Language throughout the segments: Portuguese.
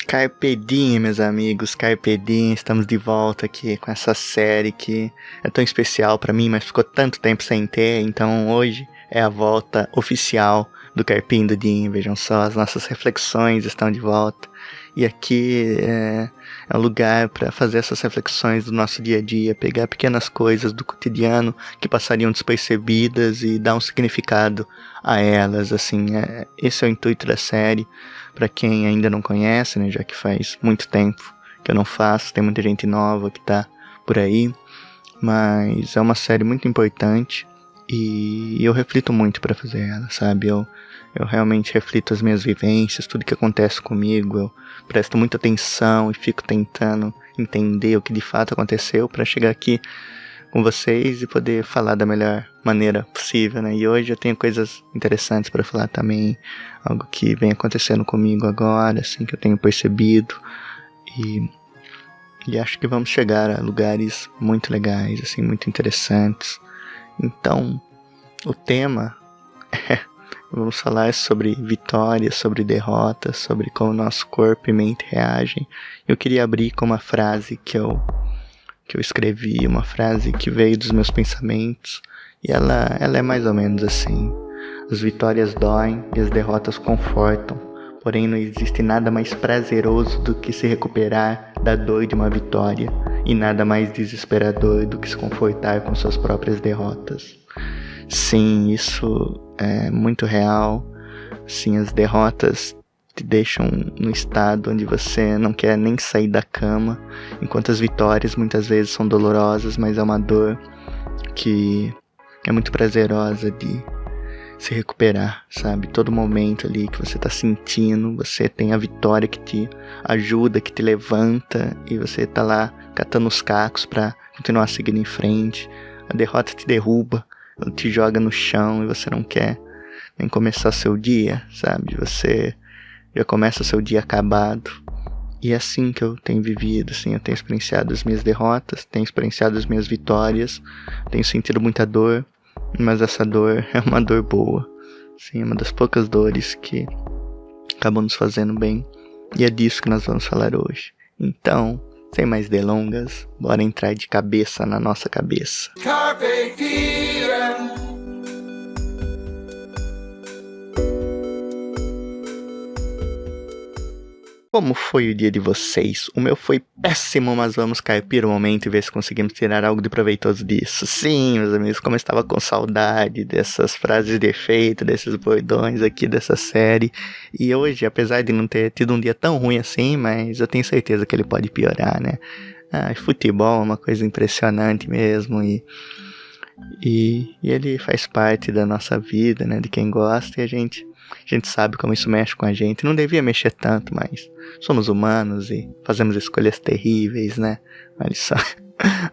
Carpe diem, meus amigos, Carpe diem, estamos de volta aqui com essa série que é tão especial pra mim, mas ficou tanto tempo sem ter, então hoje é a volta oficial do Carpinho do Diem. Vejam só, as nossas reflexões estão de volta, e aqui é um lugar para fazer essas reflexões do nosso dia a dia, pegar pequenas coisas do cotidiano que passariam despercebidas e dar um significado a elas, assim, esse é o intuito da série. Para quem ainda não conhece, né, já que faz muito tempo que eu não faço, tem muita gente nova que tá por aí, mas é uma série muito importante e eu reflito muito para fazer ela, sabe? Eu realmente reflito as minhas vivências, tudo que acontece comigo, eu presto muita atenção e fico tentando entender o que de fato aconteceu para chegar aqui com vocês e poder falar da melhor maneira possível, né? E hoje eu tenho coisas interessantes para falar também, algo que vem acontecendo comigo agora, assim, que eu tenho percebido, e acho que vamos chegar a lugares muito legais, assim, muito interessantes. Então, o tema vamos falar sobre vitórias, sobre derrotas, sobre como nosso corpo e mente reagem. Eu queria abrir com uma frase que eu escrevi, uma frase que veio dos meus pensamentos, e ela é mais ou menos assim: as vitórias doem e as derrotas confortam, porém não existe nada mais prazeroso do que se recuperar da dor de uma vitória, e nada mais desesperador do que se confortar com suas próprias derrotas. Sim, isso é muito real. Sim, as derrotas te deixam num estado onde você não quer nem sair da cama, enquanto as vitórias muitas vezes são dolorosas, mas é uma dor que é muito prazerosa de se recuperar, sabe? Todo momento ali que você tá sentindo, você tem a vitória que te ajuda, que te levanta, e você tá lá catando os cacos pra continuar seguindo em frente. A derrota te derruba, ela te joga no chão e você não quer nem começar seu dia, sabe? Você já começa seu dia acabado. E é assim que eu tenho vivido, assim, eu tenho experienciado as minhas derrotas, tenho experienciado as minhas vitórias, tenho sentido muita dor, mas essa dor é uma dor boa, sim, é uma das poucas dores que acabam nos fazendo bem, e é disso que nós vamos falar hoje. Então, sem mais delongas, bora entrar de cabeça na nossa cabeça. Carpe diem. Como foi o dia de vocês? O meu foi péssimo, mas vamos carpir o momento e ver se conseguimos tirar algo de proveitoso disso. Sim, meus amigos, como eu estava com saudade dessas frases de efeito, desses bordões aqui dessa série. E hoje, apesar de não ter tido um dia tão ruim assim, mas eu tenho certeza que ele pode piorar, né? Futebol é uma coisa impressionante mesmo, e ele faz parte da nossa vida, né? De quem gosta, e a gente sabe como isso mexe com a gente. Não devia mexer tanto, mas somos humanos e fazemos escolhas terríveis, né? Olha só.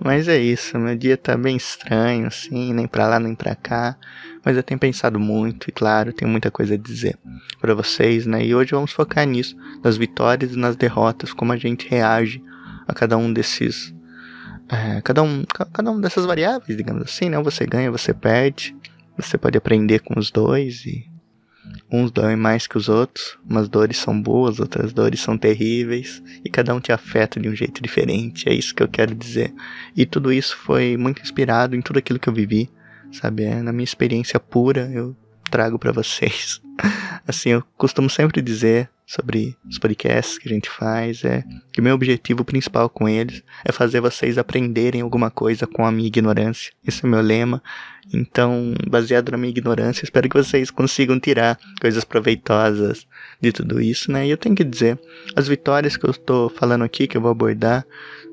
Mas é isso, meu dia tá bem estranho, assim, nem pra lá nem pra cá. Mas eu tenho pensado muito e, claro, tenho muita coisa a dizer pra vocês, né? E hoje vamos focar nisso, nas vitórias e nas derrotas, como a gente reage a cada um desses... cada um dessas variáveis, digamos assim, né? Você ganha, você perde. Você pode aprender com os dois, e uns doem mais que os outros. Umas dores são boas, outras dores são terríveis, e cada um te afeta de um jeito diferente. É isso que eu quero dizer. E tudo isso foi muito inspirado em tudo aquilo que eu vivi, sabe? Na minha experiência pura, eu trago pra vocês. Assim, eu costumo sempre dizer sobre os podcasts que a gente faz, que o meu objetivo principal com eles é fazer vocês aprenderem alguma coisa com a minha ignorância. Esse é o meu lema. Então, baseado na minha ignorância, espero que vocês consigam tirar coisas proveitosas de tudo isso, né? E eu tenho que dizer, as vitórias que eu estou falando aqui, que eu vou abordar,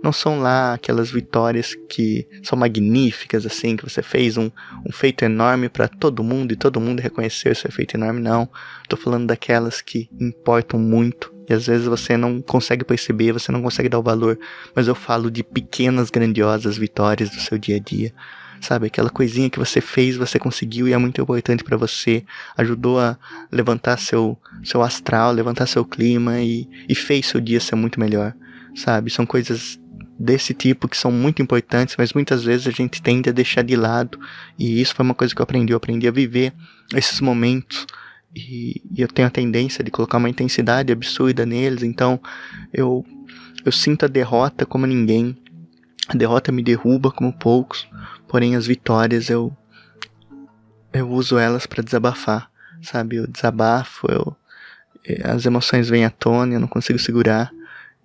não são lá aquelas vitórias que são magníficas, assim, que você fez um feito enorme para todo mundo e todo mundo reconheceu esse feito enorme, não. Estou falando daquelas que importam muito e às vezes você não consegue perceber, você não consegue dar o valor, mas eu falo de pequenas, grandiosas vitórias do seu dia a dia. Sabe, aquela coisinha que você fez, você conseguiu e é muito importante pra você, ajudou a levantar seu astral, levantar seu clima e fez seu dia ser muito melhor, sabe? São coisas desse tipo que são muito importantes, mas muitas vezes a gente tende a deixar de lado, e isso foi uma coisa que eu aprendi a viver esses momentos e eu tenho a tendência de colocar uma intensidade absurda neles, então eu sinto a derrota como ninguém. A derrota me derruba como poucos, porém as vitórias eu uso elas para desabafar, sabe? Eu desabafo, as emoções vêm à tona, eu não consigo segurar.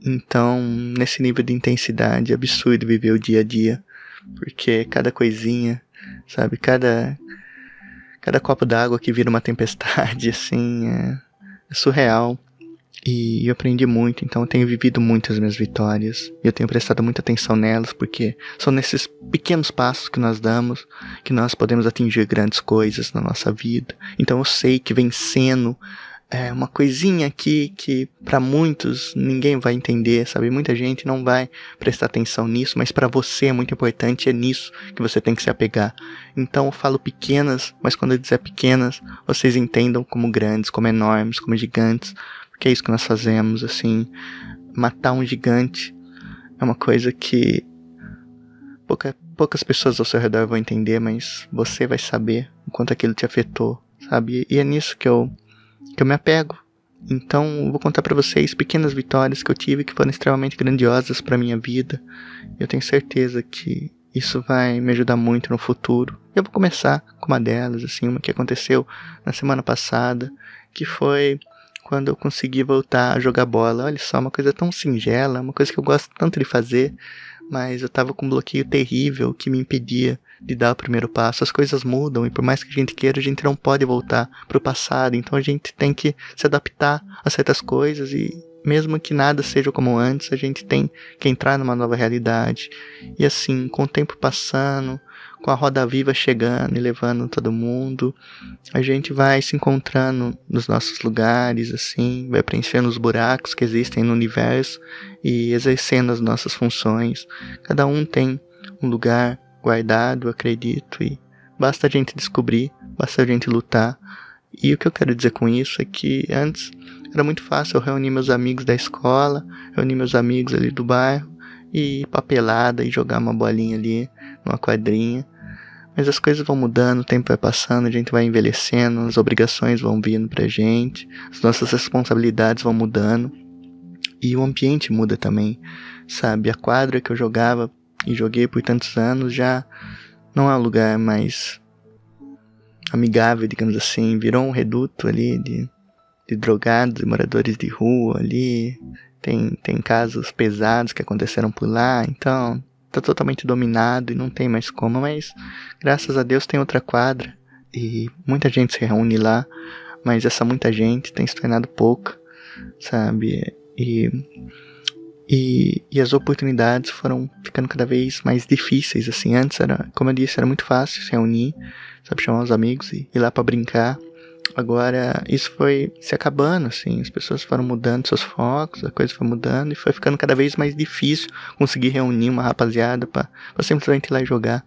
Então, nesse nível de intensidade, é absurdo viver o dia a dia, porque cada coisinha, sabe? Cada copo d'água que vira uma tempestade, assim, é surreal. E eu aprendi muito, então eu tenho vivido muito as minhas vitórias. E eu tenho prestado muita atenção nelas, porque são nesses pequenos passos que nós damos que nós podemos atingir grandes coisas na nossa vida. Então eu sei que vencendo é uma coisinha aqui que para muitos ninguém vai entender, sabe? Muita gente não vai prestar atenção nisso, mas para você é muito importante, é nisso que você tem que se apegar. Então eu falo pequenas, mas quando eu dizer pequenas, vocês entendam como grandes, como enormes, como gigantes, porque é isso que nós fazemos, assim. Matar um gigante é uma coisa que poucas pessoas ao seu redor vão entender, mas você vai saber o quanto aquilo te afetou, sabe? E é nisso que eu me apego. Então, eu vou contar pra vocês pequenas vitórias que eu tive que foram extremamente grandiosas pra minha vida. Eu tenho certeza que isso vai me ajudar muito no futuro. Eu vou começar com uma delas, assim, uma que aconteceu na semana passada, que foi quando eu consegui voltar a jogar bola. Olha só, uma coisa tão singela, uma coisa que eu gosto tanto de fazer, mas eu tava com um bloqueio terrível que me impedia de dar o primeiro passo. As coisas mudam e por mais que a gente queira, a gente não pode voltar pro passado. Então a gente tem que se adaptar a certas coisas e mesmo que nada seja como antes, a gente tem que entrar numa nova realidade. E assim, com o tempo passando, com a roda viva chegando e levando todo mundo, a gente vai se encontrando nos nossos lugares, assim, vai preenchendo os buracos que existem no universo e exercendo as nossas funções. Cada um tem um lugar guardado, acredito, e basta a gente descobrir, basta a gente lutar. E o que eu quero dizer com isso é que antes era muito fácil eu reunir meus amigos da escola, reunir meus amigos ali do bairro e ir pra pelada e jogar uma bolinha ali numa quadrinha. Mas as coisas vão mudando, o tempo vai passando, a gente vai envelhecendo, as obrigações vão vindo pra gente, as nossas responsabilidades vão mudando e o ambiente muda também, sabe? A quadra que eu jogava e joguei por tantos anos já não é um lugar mais amigável, digamos assim, virou um reduto ali de drogados e moradores de rua ali, tem casos pesados que aconteceram por lá, então tá totalmente dominado e não tem mais como, mas graças a Deus tem outra quadra e muita gente se reúne lá, mas essa muita gente tem se tornado pouca, sabe? E as oportunidades foram ficando cada vez mais difíceis, assim. Antes era, como eu disse, era muito fácil se reunir, sabe, chamar os amigos e ir lá pra brincar. Agora isso foi se acabando, assim, as pessoas foram mudando seus focos, a coisa foi mudando e foi ficando cada vez mais difícil conseguir reunir uma rapaziada pra simplesmente ir lá e jogar.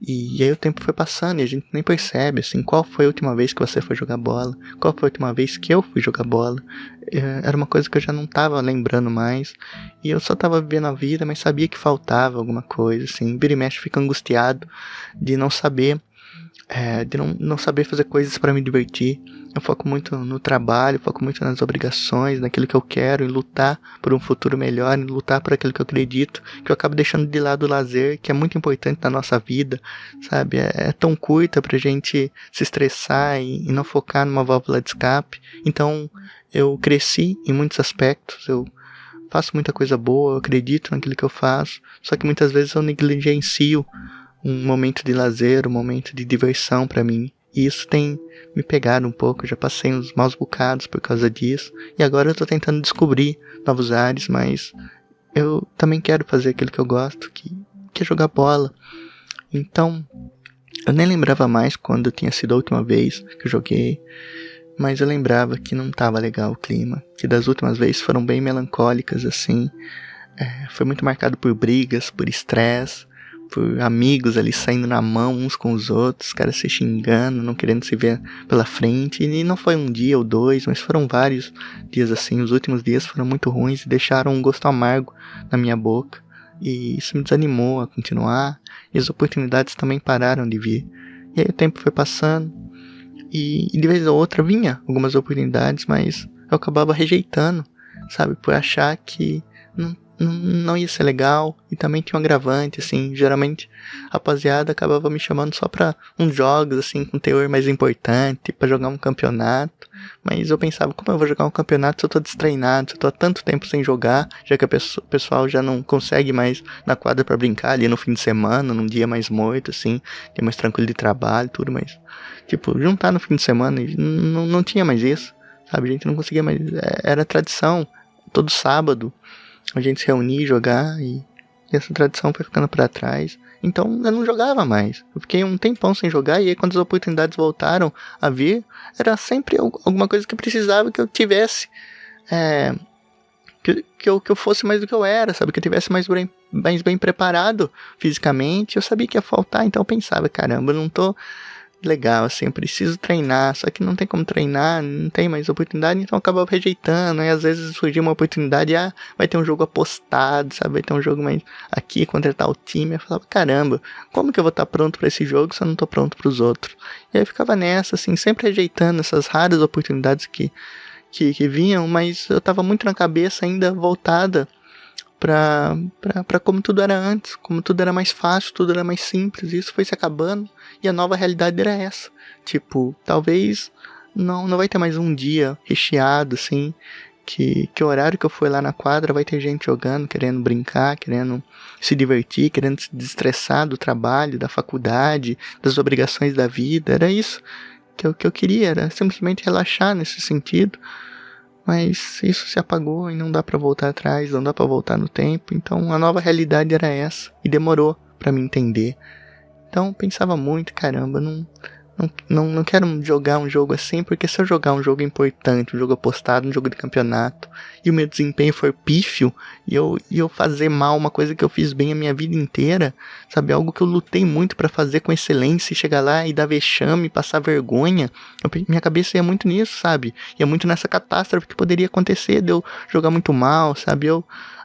E aí o tempo foi passando e a gente nem percebe, assim, qual foi a última vez que você foi jogar bola, qual foi a última vez que eu fui jogar bola. Era uma coisa que eu já não tava lembrando mais e eu só tava vivendo a vida, mas sabia que faltava alguma coisa, assim, vira e mexe, fica angustiado de não saber, de não saber fazer coisas pra me divertir. Eu foco muito no trabalho, foco muito nas obrigações, naquilo que eu quero, em lutar por um futuro melhor, em lutar por aquilo que eu acredito, que eu acabo deixando de lado o lazer, que é muito importante na nossa vida, sabe? É tão curta pra gente se estressar e não focar numa válvula de escape. Então, eu cresci em muitos aspectos, eu faço muita coisa boa, eu acredito naquilo que eu faço, só que muitas vezes eu negligencio um momento de lazer, um momento de diversão pra mim. E isso tem me pegado um pouco, eu já passei uns maus bocados por causa disso. E agora eu tô tentando descobrir novos ares, mas eu também quero fazer aquilo que eu gosto, que é jogar bola. Então, eu nem lembrava mais quando tinha sido a última vez que eu joguei, mas eu lembrava que não tava legal o clima, que das últimas vezes foram bem melancólicas, assim. Foi muito marcado por brigas, por estresse, por amigos ali saindo na mão uns com os outros, caras se xingando, não querendo se ver pela frente. E não foi um dia ou dois, mas foram vários dias assim. Os últimos dias foram muito ruins e deixaram um gosto amargo na minha boca. E isso me desanimou a continuar. E as oportunidades também pararam de vir. E aí o tempo foi passando E de vez ou outra vinha algumas oportunidades, mas eu acabava rejeitando, sabe? Por achar que não ia ser legal. E também tinha um agravante, assim. Geralmente a rapaziada acabava me chamando só pra uns jogos, assim, com teor mais importante, pra jogar um campeonato. Mas eu pensava, como eu vou jogar um campeonato se eu tô destreinado, se eu tô há tanto tempo sem jogar, já que o pessoal já não consegue mais na quadra pra brincar ali no fim de semana, num dia mais morto, assim, dia mais tranquilo de trabalho e tudo, mas, tipo, juntar no fim de semana, não tinha mais isso, sabe? A gente não conseguia mais, era tradição, todo sábado a gente se reunia e jogar, e essa tradição foi ficando pra trás. Então eu não jogava mais. Eu fiquei um tempão sem jogar, e aí quando as oportunidades voltaram a vir, era sempre alguma coisa que precisava que eu tivesse. Que eu fosse mais do que eu era, sabe? Que eu tivesse mais bem preparado fisicamente. Eu sabia que ia faltar, então eu pensava, caramba, eu não tô legal, assim, eu preciso treinar, só que não tem como treinar, não tem mais oportunidade, então eu acabava rejeitando, e às vezes surgia uma oportunidade, vai ter um jogo apostado, sabe, vai ter um jogo mais aqui contra tal time, eu falava, caramba, como que eu vou estar pronto para esse jogo se eu não tô pronto para os outros? E aí eu ficava nessa, assim, sempre rejeitando essas raras oportunidades que vinham, mas eu tava muito na cabeça ainda voltada pra como tudo era antes, como tudo era mais fácil, tudo era mais simples, e isso foi se acabando, e a nova realidade era essa, tipo, talvez não vai ter mais um dia recheado, assim, que o horário que eu for lá na quadra vai ter gente jogando, querendo brincar, querendo se divertir, querendo se desestressar do trabalho, da faculdade, das obrigações da vida, era isso que eu queria, era simplesmente relaxar nesse sentido. Mas isso se apagou e não dá pra voltar atrás, não dá pra voltar no tempo. Então a nova realidade era essa. E demorou pra me entender. Então eu pensava muito, caramba, não quero jogar um jogo assim, porque se eu jogar um jogo importante, um jogo apostado, um jogo de campeonato, e o meu desempenho for pífio, e eu fazer mal uma coisa que eu fiz bem a minha vida inteira, sabe, algo que eu lutei muito pra fazer com excelência, e chegar lá e dar vexame, passar vergonha, minha cabeça ia muito nisso, sabe, ia muito nessa catástrofe que poderia acontecer, de eu jogar muito mal, sabe,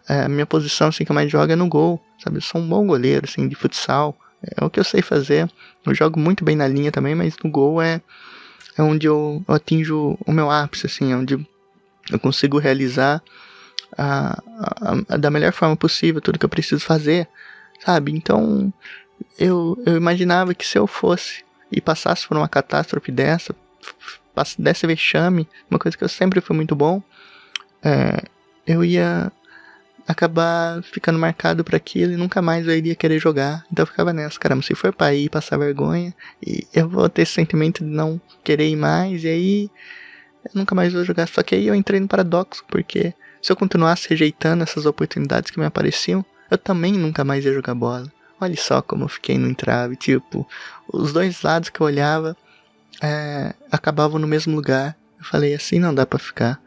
a minha posição assim que eu mais jogo é no gol, sabe, eu sou um bom goleiro, assim, de futsal, é o que eu sei fazer. Eu jogo muito bem na linha também, mas no gol é onde eu atinjo o meu ápice, assim, onde eu consigo realizar da melhor forma possível tudo que eu preciso fazer, sabe? Então, eu imaginava que se eu fosse e passasse por uma catástrofe dessa, desse vexame, uma coisa que eu sempre fui muito bom, eu ia acabar ficando marcado pra aquilo e nunca mais eu iria querer jogar. Então eu ficava nessa, caramba, se for pra ir passar vergonha, e eu vou ter esse sentimento de não querer ir mais, e aí eu nunca mais vou jogar. Só que aí eu entrei no paradoxo, porque se eu continuasse rejeitando essas oportunidades que me apareciam, eu também nunca mais ia jogar bola. Olha só como eu fiquei no entrave, tipo, os dois lados que eu olhava acabavam no mesmo lugar. Eu falei, assim não dá pra ficar.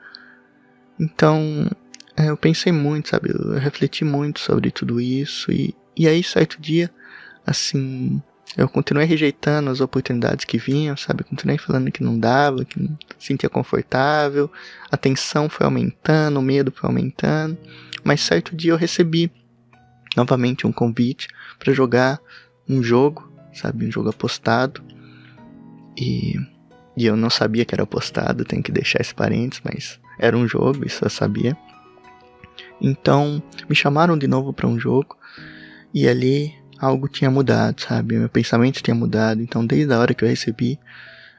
Então eu pensei muito, sabe, eu refleti muito sobre tudo isso, e aí certo dia, assim, eu continuei rejeitando as oportunidades que vinham, sabe, continuei falando que não dava, que não sentia confortável, a tensão foi aumentando, o medo foi aumentando, mas certo dia eu recebi novamente um convite para jogar um jogo, sabe, um jogo apostado, e eu não sabia que era apostado, tenho que deixar esse parênteses, mas era um jogo, isso eu sabia. Então, me chamaram de novo para um jogo, e ali algo tinha mudado, sabe? Meu pensamento tinha mudado, então desde a hora que eu recebi,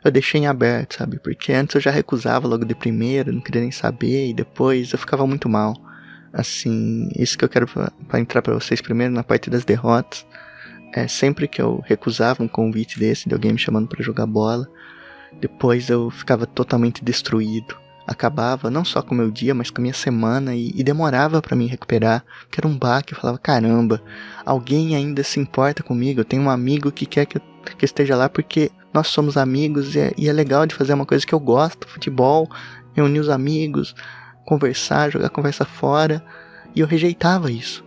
eu deixei em aberto, sabe? Porque antes eu já recusava logo de primeira, não queria nem saber, e depois eu ficava muito mal. Assim, isso que eu quero para entrar para vocês primeiro na parte das derrotas. Sempre que eu recusava um convite desse, de alguém me chamando para jogar bola, depois eu ficava totalmente destruído. Acabava não só com o meu dia, mas com a minha semana, e demorava pra me recuperar, que era um baque. Eu falava, caramba, alguém ainda se importa comigo, eu tenho um amigo que quer que eu esteja lá porque nós somos amigos, e é legal de fazer uma coisa que eu gosto, futebol, reunir os amigos, conversar, jogar conversa fora, e eu rejeitava isso.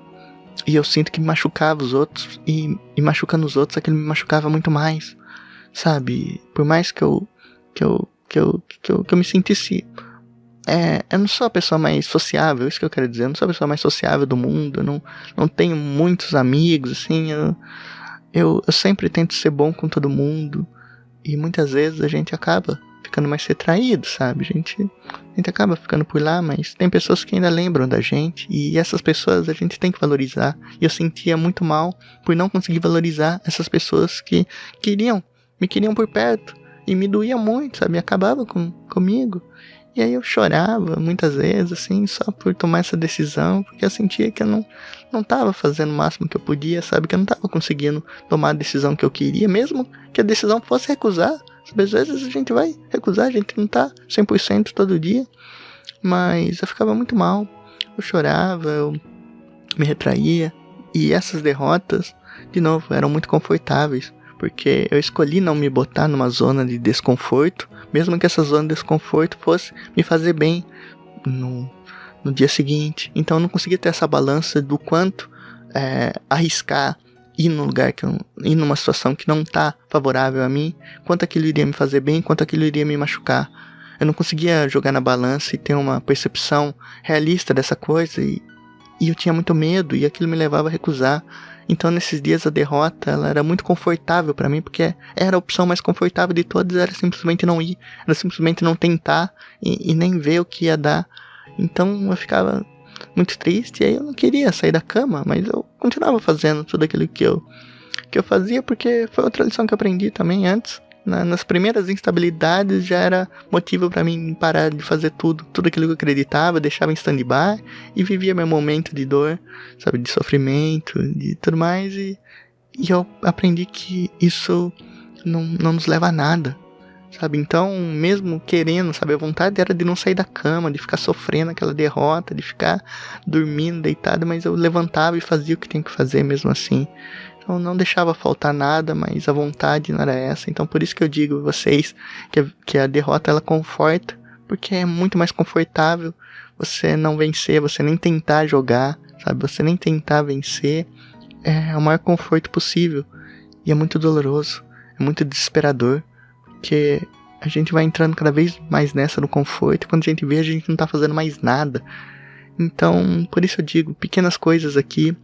E eu sinto que me machucava os outros, e machucando os outros, aquilo me machucava muito mais, sabe? Por mais que eu me sentisse... eu não sou a pessoa mais sociável, isso que eu quero dizer. Eu não sou a pessoa mais sociável do mundo. Eu não tenho muitos amigos, assim. Eu sempre tento ser bom com todo mundo. E muitas vezes a gente acaba ficando mais retraído, sabe? A gente acaba ficando por lá, mas tem pessoas que ainda lembram da gente. E essas pessoas a gente tem que valorizar. E eu sentia muito mal por não conseguir valorizar essas pessoas que me queriam por perto. E me doía muito, sabe? Acabava comigo. E aí eu chorava muitas vezes, assim, só por tomar essa decisão, porque eu sentia que eu não tava fazendo o máximo que eu podia, sabe? Que eu não tava conseguindo tomar a decisão que eu queria, mesmo que a decisão fosse recusar. Sabe? Às vezes a gente vai recusar, a gente não tá 100% todo dia, mas eu ficava muito mal, eu chorava, eu me retraía, e essas derrotas, de novo, eram muito confortáveis, porque eu escolhi não me botar numa zona de desconforto, mesmo que essa zona de desconforto fosse me fazer bem no dia seguinte. Então eu não conseguia ter essa balança do quanto arriscar ir numa situação que não tá favorável a mim, quanto aquilo iria me fazer bem, quanto aquilo iria me machucar. Eu não conseguia jogar na balança e ter uma percepção realista dessa coisa, e eu tinha muito medo, e aquilo me levava a recusar. Então nesses dias a derrota, ela era muito confortável pra mim, porque era a opção mais confortável de todas, era simplesmente não ir, era simplesmente não tentar e nem ver o que ia dar. Então eu ficava muito triste, e aí eu não queria sair da cama, mas eu continuava fazendo tudo aquilo que eu fazia, porque foi outra lição que eu aprendi também antes. Nas primeiras instabilidades já era motivo pra mim parar de fazer tudo aquilo que eu acreditava, deixava em stand-by e vivia meu momento de dor, sabe, de sofrimento, de tudo mais, e eu aprendi que isso não nos leva a nada, sabe? Então, mesmo querendo, sabe, a vontade era de não sair da cama, de ficar sofrendo aquela derrota, de ficar dormindo, deitado, mas eu levantava e fazia o que tinha que fazer mesmo assim. Então não deixava faltar nada, mas a vontade não era essa. Então por isso que eu digo a vocês que a derrota ela conforta, porque é muito mais confortável você não vencer, você nem tentar jogar, sabe? Você nem tentar vencer, é o maior conforto possível. E é muito doloroso, é muito desesperador, porque a gente vai entrando cada vez mais nessa no conforto, e quando a gente vê, a gente não tá fazendo mais nada. Então, por isso eu digo, pequenas coisas aqui,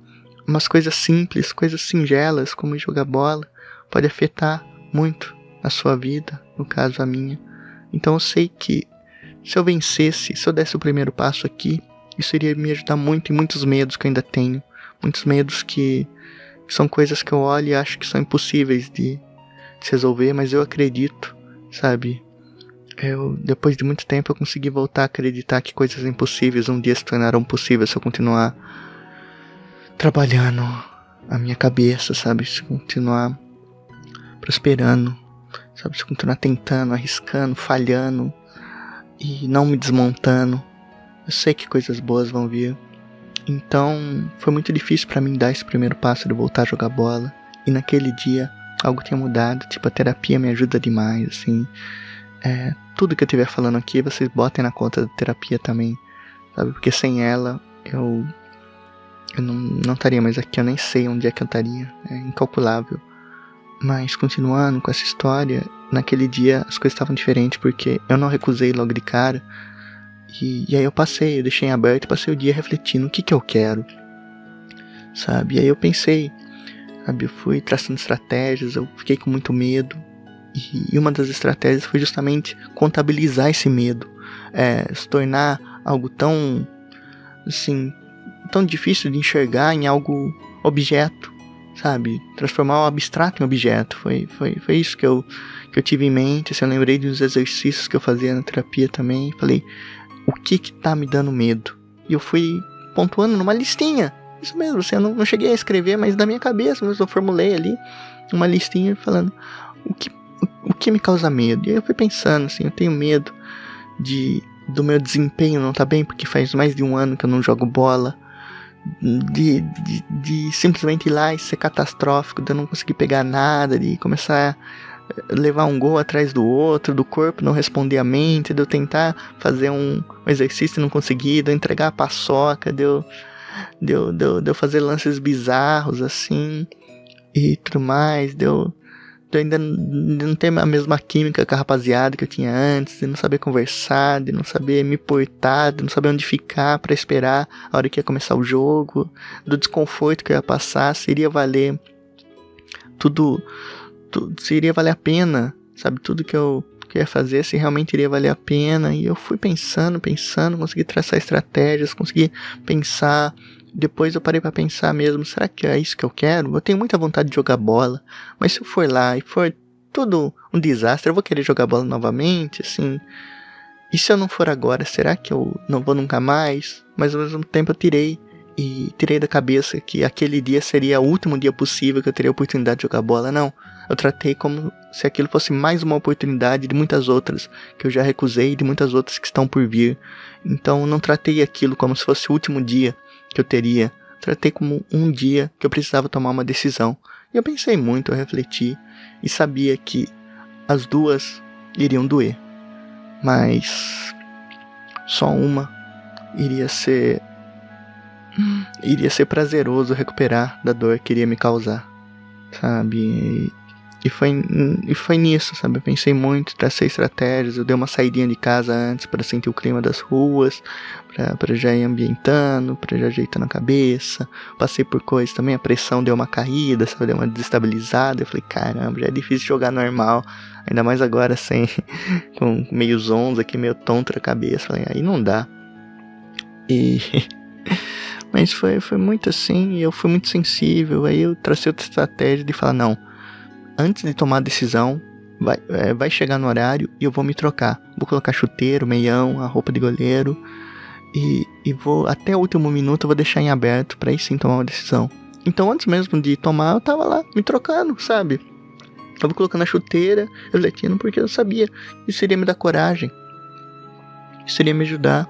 umas coisas simples, coisas singelas, como jogar bola, pode afetar muito a sua vida, no caso a minha. Então eu sei que se eu vencesse, se eu desse o primeiro passo aqui, isso iria me ajudar muito em muitos medos que eu ainda tenho. Muitos medos que são coisas que eu olho e acho que são impossíveis de se resolver, mas eu acredito, sabe? Depois de muito tempo eu consegui voltar a acreditar que coisas impossíveis um dia se tornarão possíveis se eu continuar trabalhando a minha cabeça, sabe? Se continuar prosperando, sabe? Se continuar tentando, arriscando, falhando e não me desmontando, eu sei que coisas boas vão vir. Então foi muito difícil pra mim dar esse primeiro passo de voltar a jogar bola. E naquele dia algo tinha mudado, tipo, a terapia me ajuda demais, assim. Tudo que eu estiver falando aqui, vocês botem na conta da terapia também, sabe? Porque sem ela eu não estaria mais aqui, eu nem sei onde é que eu estaria, é incalculável. Mas continuando com essa história, naquele dia as coisas estavam diferentes, porque eu não recusei logo de cara, e aí eu deixei em aberto, passei o dia refletindo o que eu quero, sabe? E aí eu pensei, sabe, eu fui traçando estratégias, eu fiquei com muito medo, e uma das estratégias foi justamente contabilizar esse medo, se tornar algo tão, assim, tão difícil de enxergar em algo objeto, sabe? Transformar o abstrato em objeto. Foi isso que eu tive em mente. Assim, eu lembrei dos exercícios que eu fazia na terapia também. Falei, o que tá me dando medo? E eu fui pontuando numa listinha. Isso mesmo, assim, eu não cheguei a escrever, mas na minha cabeça mesmo eu formulei ali uma listinha falando o que me causa medo. E aí eu fui pensando, assim, eu tenho medo do meu desempenho não tá bem, porque faz mais de um ano que eu não jogo bola. De simplesmente ir lá e ser catastrófico, de eu não conseguir pegar nada, de começar a levar um gol atrás do outro, do corpo não responder à mente, de eu tentar fazer um exercício e não conseguir, de eu entregar a paçoca, de eu fazer lances bizarros assim e tudo mais, de eu ainda não ter a mesma química com a rapaziada que eu tinha antes, de não saber conversar, de não saber me portar, de não saber onde ficar pra esperar a hora que ia começar o jogo, do desconforto que eu ia passar, se iria valer tudo, se iria valer a pena, sabe, tudo que eu ia fazer, se realmente iria valer a pena. E eu fui pensando, consegui traçar estratégias, consegui pensar. Depois eu parei pra pensar mesmo, será que é isso que eu quero? Eu tenho muita vontade de jogar bola, mas se eu for lá e for tudo um desastre, eu vou querer jogar bola novamente, assim. E se eu não for agora, será que eu não vou nunca mais? Mas ao mesmo tempo eu tirei da cabeça que aquele dia seria o último dia possível que eu teria a oportunidade de jogar bola. Não, eu tratei como se aquilo fosse mais uma oportunidade de muitas outras que eu já recusei e de muitas outras que estão por vir. Então eu não tratei aquilo como se fosse o último dia que eu teria. Tratei como um dia que eu precisava tomar uma decisão. E eu pensei muito, eu refleti e sabia que as duas iriam doer, mas só uma iria ser prazeroso recuperar da dor que iria me causar, sabe? E foi nisso, sabe? Eu pensei muito, tracei estratégias, eu dei uma saidinha de casa antes para sentir o clima das ruas, pra já ir ambientando, pra já ajeitando a cabeça. Passei por coisas também, a pressão deu uma caída, sabe? Deu uma desestabilizada. Eu falei, caramba, já é difícil jogar normal, ainda mais agora sem, com meio zonzo aqui, meio tonto na cabeça. Falei, aí não dá. Mas foi muito assim, e eu fui muito sensível. Aí eu tracei outra estratégia de falar, não, antes de tomar a decisão, vai chegar no horário e eu vou me trocar. Vou colocar chuteiro, meião, a roupa de goleiro e vou, até o último minuto, eu vou deixar em aberto pra aí sim tomar uma decisão. Então antes mesmo de tomar, eu tava lá, me trocando, sabe? Eu tava colocando a chuteira, refletindo, porque eu sabia que isso iria me dar coragem, isso iria me ajudar.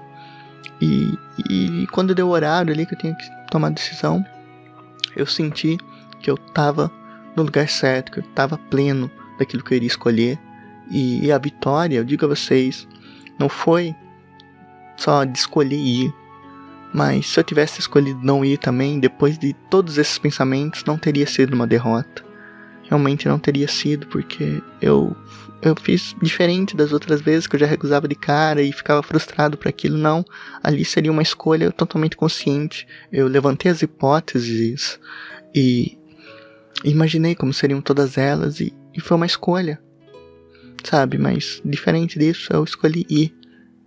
E quando deu o horário ali que eu tinha que tomar a decisão, eu senti que eu tava no lugar certo, que eu tava pleno daquilo que eu iria escolher. E a vitória, eu digo a vocês, não foi só de escolher ir, mas se eu tivesse escolhido não ir também, depois de todos esses pensamentos, não teria sido uma derrota. Realmente não teria sido, porque eu fiz diferente das outras vezes que eu já recusava de cara e ficava frustrado por aquilo. Não, ali seria uma escolha totalmente consciente. Eu levantei as hipóteses e imaginei como seriam todas elas e foi uma escolha, sabe? Mas diferente disso, eu escolhi ir.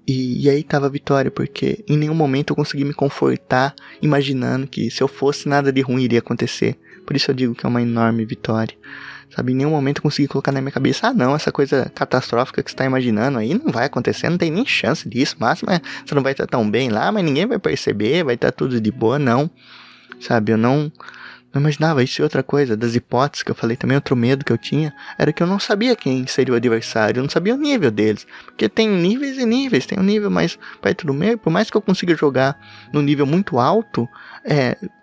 E aí tava a vitória, porque em nenhum momento eu consegui me confortar imaginando que se eu fosse nada de ruim iria acontecer. Por isso eu digo que é uma enorme vitória, sabe? Em nenhum momento eu consegui colocar na minha cabeça, não, essa coisa catastrófica que você tá imaginando aí não vai acontecer, não tem nem chance disso, máximo você não vai estar tão bem lá, mas ninguém vai perceber, vai estar tudo de boa, não, sabe? Eu não imaginava isso. E outra coisa, das hipóteses que eu falei também, outro medo que eu tinha, era que eu não sabia quem seria o adversário, eu não sabia o nível deles, porque tem níveis e níveis, tem um nível mais perto do meio, por mais que eu consiga jogar num nível muito alto,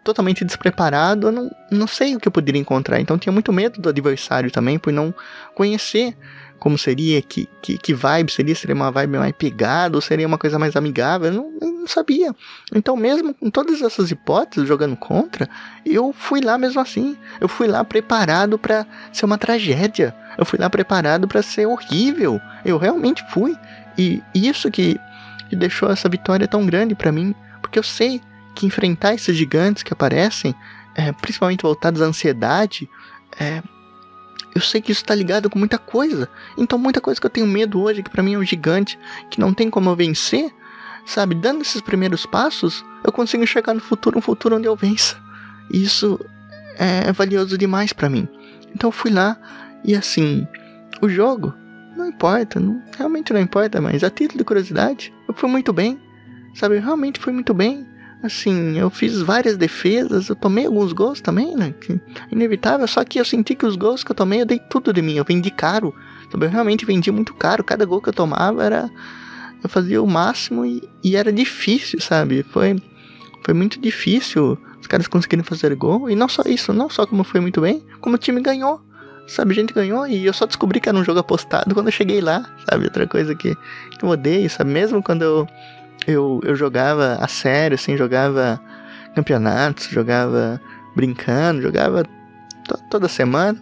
totalmente despreparado, eu não sei o que eu poderia encontrar, então eu tinha muito medo do adversário também, por não conhecer como seria, que vibe seria uma vibe mais pegada, ou seria uma coisa mais amigável, eu não sabia. Então mesmo com todas essas hipóteses jogando contra, eu fui lá mesmo assim, eu fui lá preparado pra ser uma tragédia, eu fui lá preparado pra ser horrível, eu realmente fui, e isso que deixou essa vitória tão grande pra mim, porque eu sei que enfrentar esses gigantes que aparecem, principalmente voltados à ansiedade, eu sei que isso está ligado com muita coisa. Então muita coisa que eu tenho medo hoje, que pra mim é um gigante, que não tem como eu vencer, sabe? Dando esses primeiros passos, eu consigo enxergar no futuro um futuro onde eu vença. E isso é valioso demais pra mim. Então eu fui lá e assim, o jogo não importa, realmente não importa, mas a título de curiosidade, eu fui muito bem, sabe? Eu realmente fui muito bem. Assim, eu fiz várias defesas, eu tomei alguns gols também, né? Que inevitável, só que eu senti que os gols que eu tomei, eu dei tudo de mim, eu vendi caro, sabe? Eu realmente vendi muito caro, cada gol que eu tomava eu fazia o máximo e era difícil, sabe? Foi muito difícil os caras conseguirem fazer gol, e não só isso, não só como foi muito bem, como o time ganhou, sabe? A gente ganhou e eu só descobri que era um jogo apostado quando eu cheguei lá, sabe? Outra coisa que eu odeio, sabe? Mesmo quando eu jogava a sério, assim, jogava campeonatos, jogava brincando, jogava toda semana.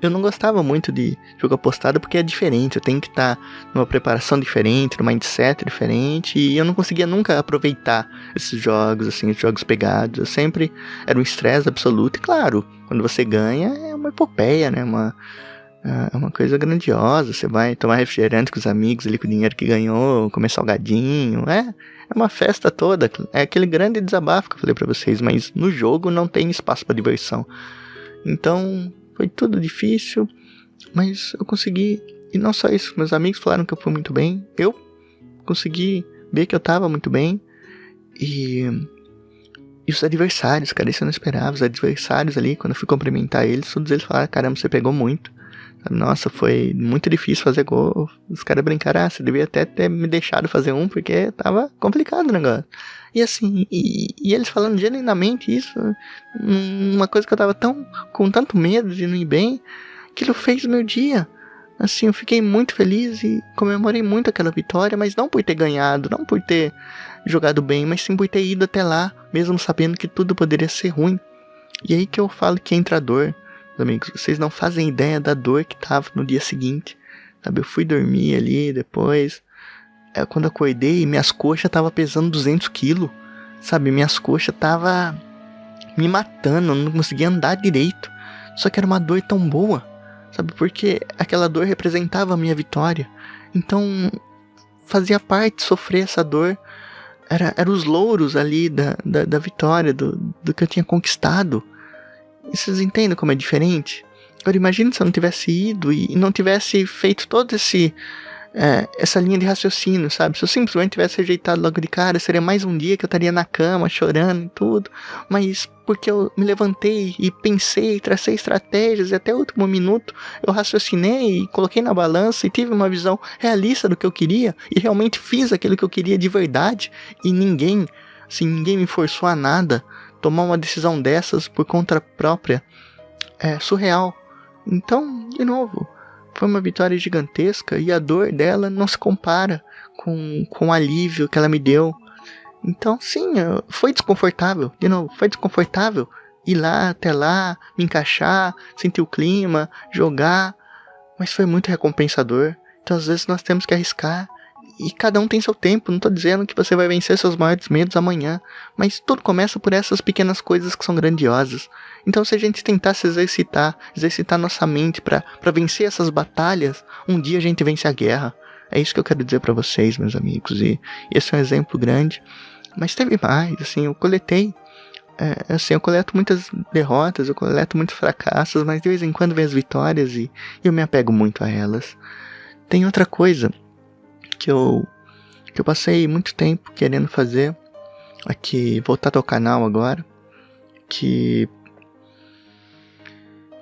Eu não gostava muito de jogo apostado porque é diferente, eu tenho que estar numa preparação diferente, num mindset diferente, e eu não conseguia nunca aproveitar esses jogos, assim, os jogos pegados. Eu sempre era um estresse absoluto, e claro, quando você ganha é uma epopeia, né, É uma coisa grandiosa. Você vai tomar refrigerante com os amigos ali com o dinheiro que ganhou, comer salgadinho. É uma festa toda. É aquele grande desabafo que eu falei pra vocês. Mas no jogo não tem espaço pra diversão. Então foi tudo difícil, mas eu consegui. E não só isso, meus amigos falaram que eu fui muito bem. Eu consegui ver que eu tava muito bem. E os adversários, cara, isso eu não esperava. Os adversários ali, quando eu fui cumprimentar eles, todos eles falaram: caramba, você pegou muito. Nossa, foi muito difícil fazer gol. Os caras brincaram: você devia até ter me deixado fazer um, porque tava complicado o negócio. E assim, e eles falando genuinamente isso, uma coisa que eu tava com tanto medo de não ir bem, aquilo fez o meu dia. Assim, eu fiquei muito feliz e comemorei muito aquela vitória, mas não por ter ganhado, não por ter jogado bem, mas sim por ter ido até lá, mesmo sabendo que tudo poderia ser ruim. E aí que eu falo que entra a dor, meus amigos. Vocês não fazem ideia da dor que tava no dia seguinte, sabe? Eu fui dormir ali depois, quando eu acordei, minhas coxas tava pesando 200 quilos, sabe? Minhas coxas tava me matando, eu não conseguia andar direito. Só que era uma dor tão boa, sabe? Porque aquela dor representava a minha vitória. Então, fazia parte sofrer essa dor. Era os louros ali da vitória, do que eu tinha conquistado. E vocês entendem como é diferente? Agora imagina se eu não tivesse ido e não tivesse feito todo essa linha de raciocínio, sabe? Se eu simplesmente tivesse rejeitado logo de cara, seria mais um dia que eu estaria na cama, chorando e tudo. Mas porque eu me levantei e pensei, tracei estratégias e até o último minuto eu raciocinei e coloquei na balança e tive uma visão realista do que eu queria e realmente fiz aquilo que eu queria de verdade e ninguém me forçou a nada. Tomar uma decisão dessas por conta própria é surreal. Então, de novo, foi uma vitória gigantesca e a dor dela não se compara com o alívio que ela me deu. Então, sim, foi desconfortável. De novo, foi desconfortável ir lá, até lá, me encaixar, sentir o clima, jogar. Mas foi muito recompensador. Então, às vezes, nós temos que arriscar. E cada um tem seu tempo. Não tô dizendo que você vai vencer seus maiores medos amanhã. Mas tudo começa por essas pequenas coisas que são grandiosas. Então, se a gente tentar se exercitar nossa mente pra vencer essas batalhas, um dia a gente vence a guerra. É isso que eu quero dizer pra vocês, meus amigos. E esse é um exemplo grande. Mas teve mais, assim, eu coletei. Eu coleto muitas derrotas, eu coleto muitos fracassos, mas de vez em quando vem as vitórias e eu me apego muito a elas. Tem outra coisa que eu passei muito tempo querendo fazer, aqui, voltar ao canal agora, que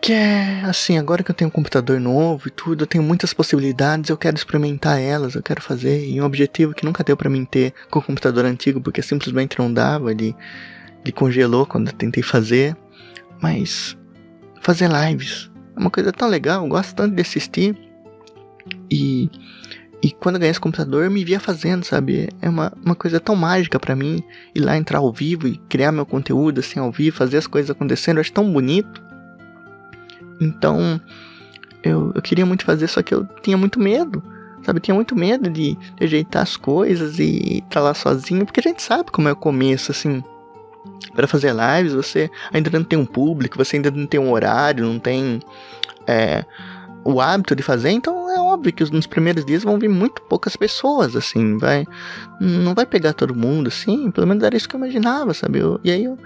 é assim, agora que eu tenho um computador novo e tudo, eu tenho muitas possibilidades, eu quero experimentar elas, eu quero fazer, e um objetivo que nunca deu pra mim ter com o computador antigo, porque simplesmente não dava, ele congelou quando eu tentei fazer, mas fazer lives é uma coisa tão legal, eu gosto tanto de assistir, e quando eu ganhei esse computador eu me via fazendo, sabe, é uma coisa tão mágica pra mim, ir lá entrar ao vivo e criar meu conteúdo assim ao vivo, fazer as coisas acontecendo, eu acho tão bonito. Então, eu queria muito fazer, só que eu tinha muito medo, sabe? Eu tinha muito medo de ajeitar as coisas e estar lá sozinho, porque a gente sabe como é o começo, assim. Para fazer lives, você ainda não tem um público, você ainda não tem um horário, não tem o hábito de fazer, então é óbvio que nos primeiros dias vão vir muito poucas pessoas, assim, não vai pegar todo mundo, assim, pelo menos era isso que eu imaginava, sabe? E aí eu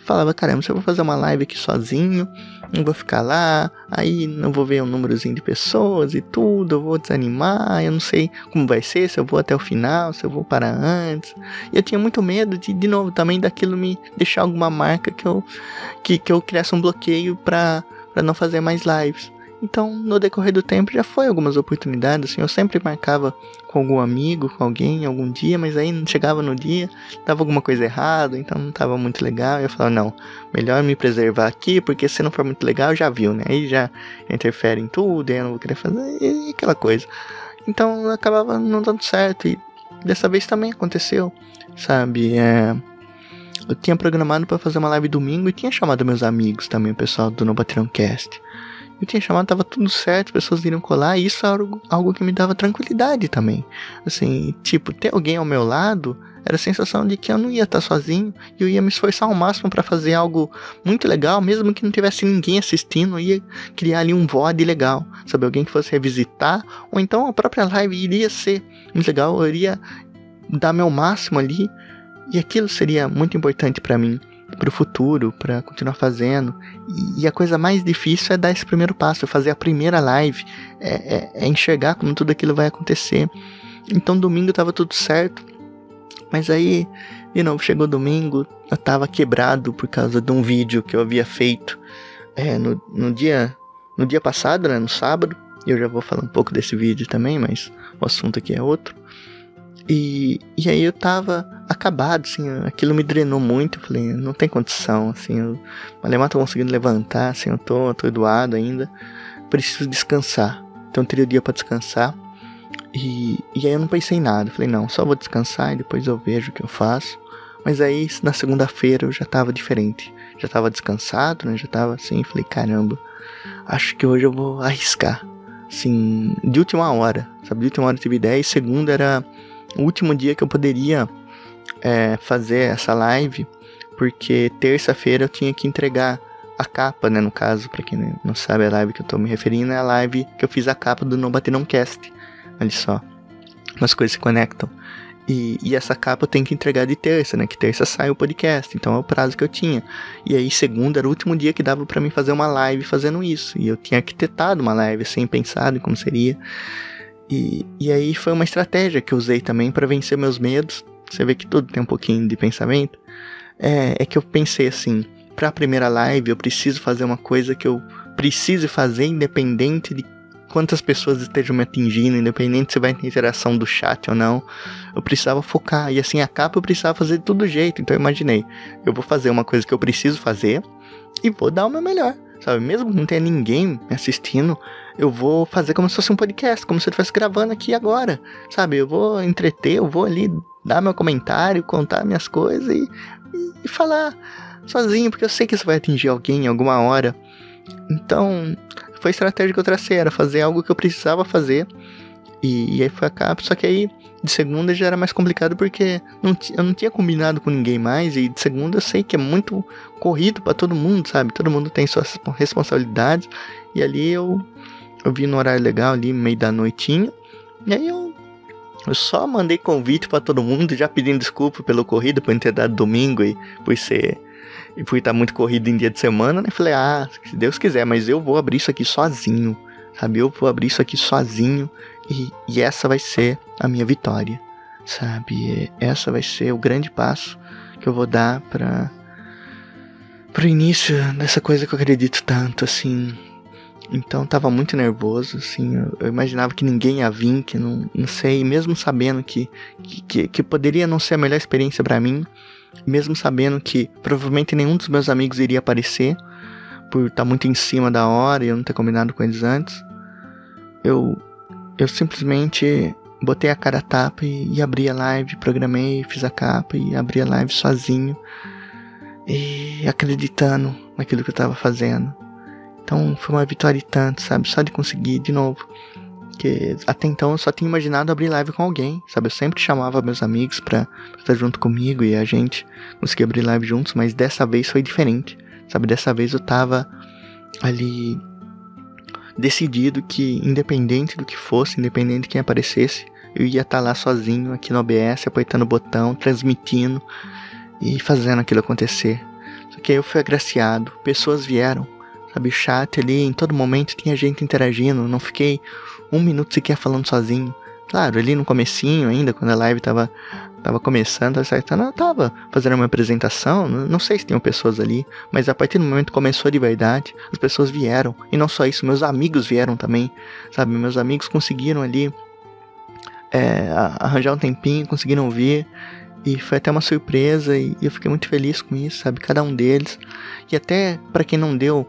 falava, caramba, se eu vou fazer uma live aqui sozinho, não vou ficar lá, aí não vou ver um númerozinho de pessoas e tudo, eu vou desanimar, eu não sei como vai ser, se eu vou até o final, se eu vou parar antes. E eu tinha muito medo de novo, também daquilo me deixar alguma marca que eu criasse um bloqueio pra não fazer mais lives. Então, no decorrer do tempo, já foi algumas oportunidades, assim, eu sempre marcava com algum amigo, com alguém, algum dia, mas aí não chegava no dia, dava alguma coisa errada, então não tava muito legal, e eu falava, não, melhor me preservar aqui, porque se não for muito legal, já viu, né, aí já interfere em tudo, aí eu não vou querer fazer, e aquela coisa. Então, acabava não dando certo, e dessa vez também aconteceu, sabe, eu tinha programado pra fazer uma live domingo, e tinha chamado meus amigos também, o pessoal do No Baterão Cast. Eu tinha chamado, tava tudo certo, pessoas iriam colar, e isso era algo que me dava tranquilidade também. Assim, tipo, ter alguém ao meu lado Era a sensação de que eu não ia estar sozinho e eu ia me esforçar ao máximo para fazer algo muito legal, mesmo que não tivesse ninguém assistindo, eu ia criar ali um VOD legal, sabe? Alguém que fosse revisitar, ou então a própria live iria ser muito legal, eu iria dar meu máximo ali e aquilo seria muito importante para mim, para o futuro, para continuar fazendo. E a coisa mais difícil é dar esse primeiro passo, fazer a primeira live, é enxergar como tudo aquilo vai acontecer. Então domingo tava tudo certo, mas aí, de novo, chegou domingo, eu tava quebrado por causa de um vídeo que eu havia feito no dia passado, né, no sábado. E eu já vou falar um pouco desse vídeo também, mas o assunto aqui é outro. E aí eu tava acabado, assim, aquilo me drenou muito. Eu falei, não tem condição, assim, eu malemar tô conseguindo levantar, assim, eu tô doado ainda, preciso descansar. Então eu teria o dia pra descansar. E aí eu não pensei em nada, eu falei, não, só vou descansar e depois eu vejo o que eu faço. Mas aí na segunda-feira eu já tava diferente, já tava descansado, né, já tava assim, falei, caramba, acho que hoje eu vou arriscar, assim, de última hora, sabe, de última hora eu tive ideia. E segunda era o último dia que eu poderia fazer essa live, porque terça-feira eu tinha que entregar a capa, né, no caso, pra quem não sabe, a live que eu tô me referindo é a live que eu fiz a capa do Não Bater Não Cast. Olha só, umas coisas se conectam. E essa capa eu tenho que entregar de terça, né, que terça sai o podcast, então é o prazo que eu tinha. E aí segunda era o último dia que dava pra mim fazer uma live fazendo isso, e eu tinha arquitetado uma live assim, pensado em como seria. E aí foi uma estratégia que eu usei também para vencer meus medos. Você vê que tudo tem um pouquinho de pensamento. É que eu pensei assim, para a primeira live eu preciso fazer uma coisa que eu preciso fazer independente de quantas pessoas estejam me atingindo, independente se vai ter interação do chat ou não. Eu precisava focar, e assim, a capa eu precisava fazer de todo jeito. Então eu imaginei, eu vou fazer uma coisa que eu preciso fazer e vou dar o meu melhor, sabe? Mesmo que não tenha ninguém me assistindo, eu vou fazer como se fosse um podcast, como se eu estivesse gravando aqui agora, sabe? Eu vou entreter, eu vou ali dar meu comentário, contar minhas coisas e falar sozinho, porque eu sei que isso vai atingir alguém em alguma hora. Então, foi a estratégia que eu tracei, era fazer algo que eu precisava fazer, e aí foi a capa. Só que aí, de segunda já era mais complicado, porque eu não tinha combinado com ninguém mais, e de segunda eu sei que é muito corrido pra todo mundo, sabe? Todo mundo tem suas responsabilidades, e ali eu vi no horário legal, ali, meio da noitinha, e aí eu só mandei convite pra todo mundo, já pedindo desculpa pelo corrido, por não ter dado domingo e por estar muito corrido em dia de semana, né? Falei, se Deus quiser, mas eu vou abrir isso aqui sozinho, sabe? Eu vou abrir isso aqui sozinho e essa vai ser a minha vitória, sabe? Essa vai ser o grande passo que eu vou dar pro início dessa coisa que eu acredito tanto, assim. Então tava muito nervoso, assim, eu imaginava que ninguém ia vir, que não sei, mesmo sabendo que poderia não ser a melhor experiência pra mim, mesmo sabendo que provavelmente nenhum dos meus amigos iria aparecer, por estar muito em cima da hora e eu não ter combinado com eles antes, eu simplesmente botei a cara a tapa e abri a live, programei, fiz a capa e abri a live sozinho, e acreditando naquilo que eu tava fazendo. Então foi uma vitória e tanto, sabe? Só de conseguir de novo. Porque até então eu só tinha imaginado abrir live com alguém, sabe? Eu sempre chamava meus amigos pra estar junto comigo e a gente conseguia abrir live juntos, mas dessa vez foi diferente, sabe? Dessa vez eu tava ali decidido que independente do que fosse, independente de quem aparecesse, eu ia estar lá sozinho aqui no OBS, apertando o botão, transmitindo e fazendo aquilo acontecer. Só que aí eu fui agraciado, pessoas vieram, sabe, chat ali, em todo momento tinha gente interagindo, não fiquei um minuto sequer falando sozinho. Claro, ali no comecinho ainda, quando a live tava começando, eu tava fazendo uma apresentação, não sei se tinham pessoas ali, mas a partir do momento que começou de verdade, as pessoas vieram, e não só isso, meus amigos vieram também, sabe, meus amigos conseguiram ali arranjar um tempinho, conseguiram vir, e foi até uma surpresa, e eu fiquei muito feliz com isso, sabe, cada um deles, e até pra quem não deu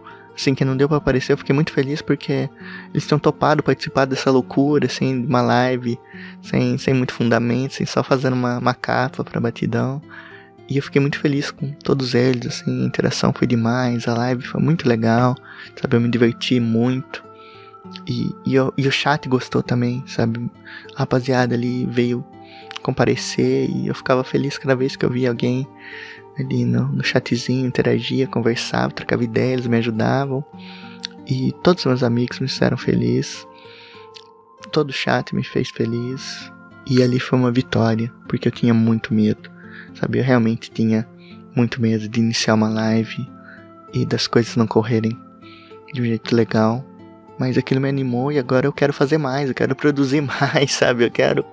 pra aparecer, eu fiquei muito feliz porque eles tinham topado participar dessa loucura, assim, de uma live, sem muito fundamento, assim, só fazendo uma capa pra batidão. E eu fiquei muito feliz com todos eles, assim, a interação foi demais, a live foi muito legal, sabe, eu me diverti muito. E o chat gostou também, sabe, a rapaziada ali veio comparecer, e eu ficava feliz cada vez que eu via alguém ali no chatzinho, interagia, conversava, trocava ideias, eles me ajudavam, e todos os meus amigos me fizeram feliz, todo o chat me fez feliz, e ali foi uma vitória, porque eu tinha muito medo, sabe, eu realmente tinha muito medo de iniciar uma live e das coisas não correrem de um jeito legal, mas aquilo me animou e agora eu quero fazer mais, eu quero produzir mais, sabe, eu quero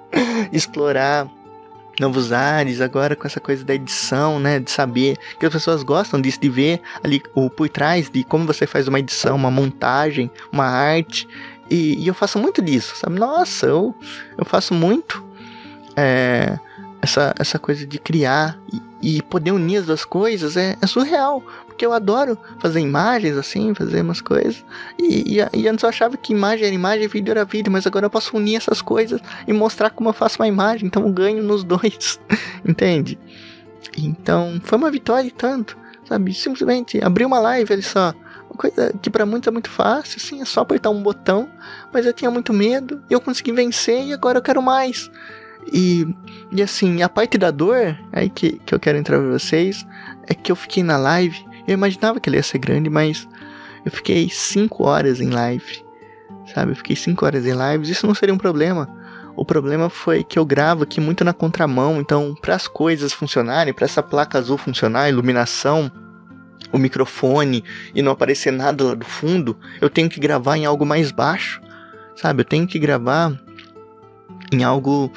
explorar novos ares, agora com essa coisa da edição, né, de saber que as pessoas gostam disso, de ver ali o por trás de como você faz uma edição, uma montagem, uma arte, e eu faço muito disso, sabe, nossa, eu faço muito essa coisa de criar e poder unir as duas coisas é surreal, porque eu adoro fazer imagens assim, fazer umas coisas, e antes eu achava que imagem era imagem, vídeo era vídeo, mas agora eu posso unir essas coisas e mostrar como eu faço uma imagem, então eu ganho nos dois, entende? Então foi uma vitória e tanto, sabe, simplesmente abrir uma live, olha só, uma coisa que pra muitos é muito fácil, assim, é só apertar um botão, mas eu tinha muito medo, e eu consegui vencer, e agora eu quero mais. E assim, a parte da dor, aí que eu quero entrar pra vocês, é que eu fiquei na live, eu imaginava que ele ia ser grande, mas eu fiquei 5 horas em live, sabe, eu fiquei 5 horas em lives, isso não seria um problema. O problema foi que eu gravo aqui muito na contramão, então para as coisas funcionarem, para essa placa azul funcionar, a iluminação, o microfone e não aparecer nada lá do fundo, eu tenho que gravar em algo mais baixo, sabe, eu tenho que gravar em algo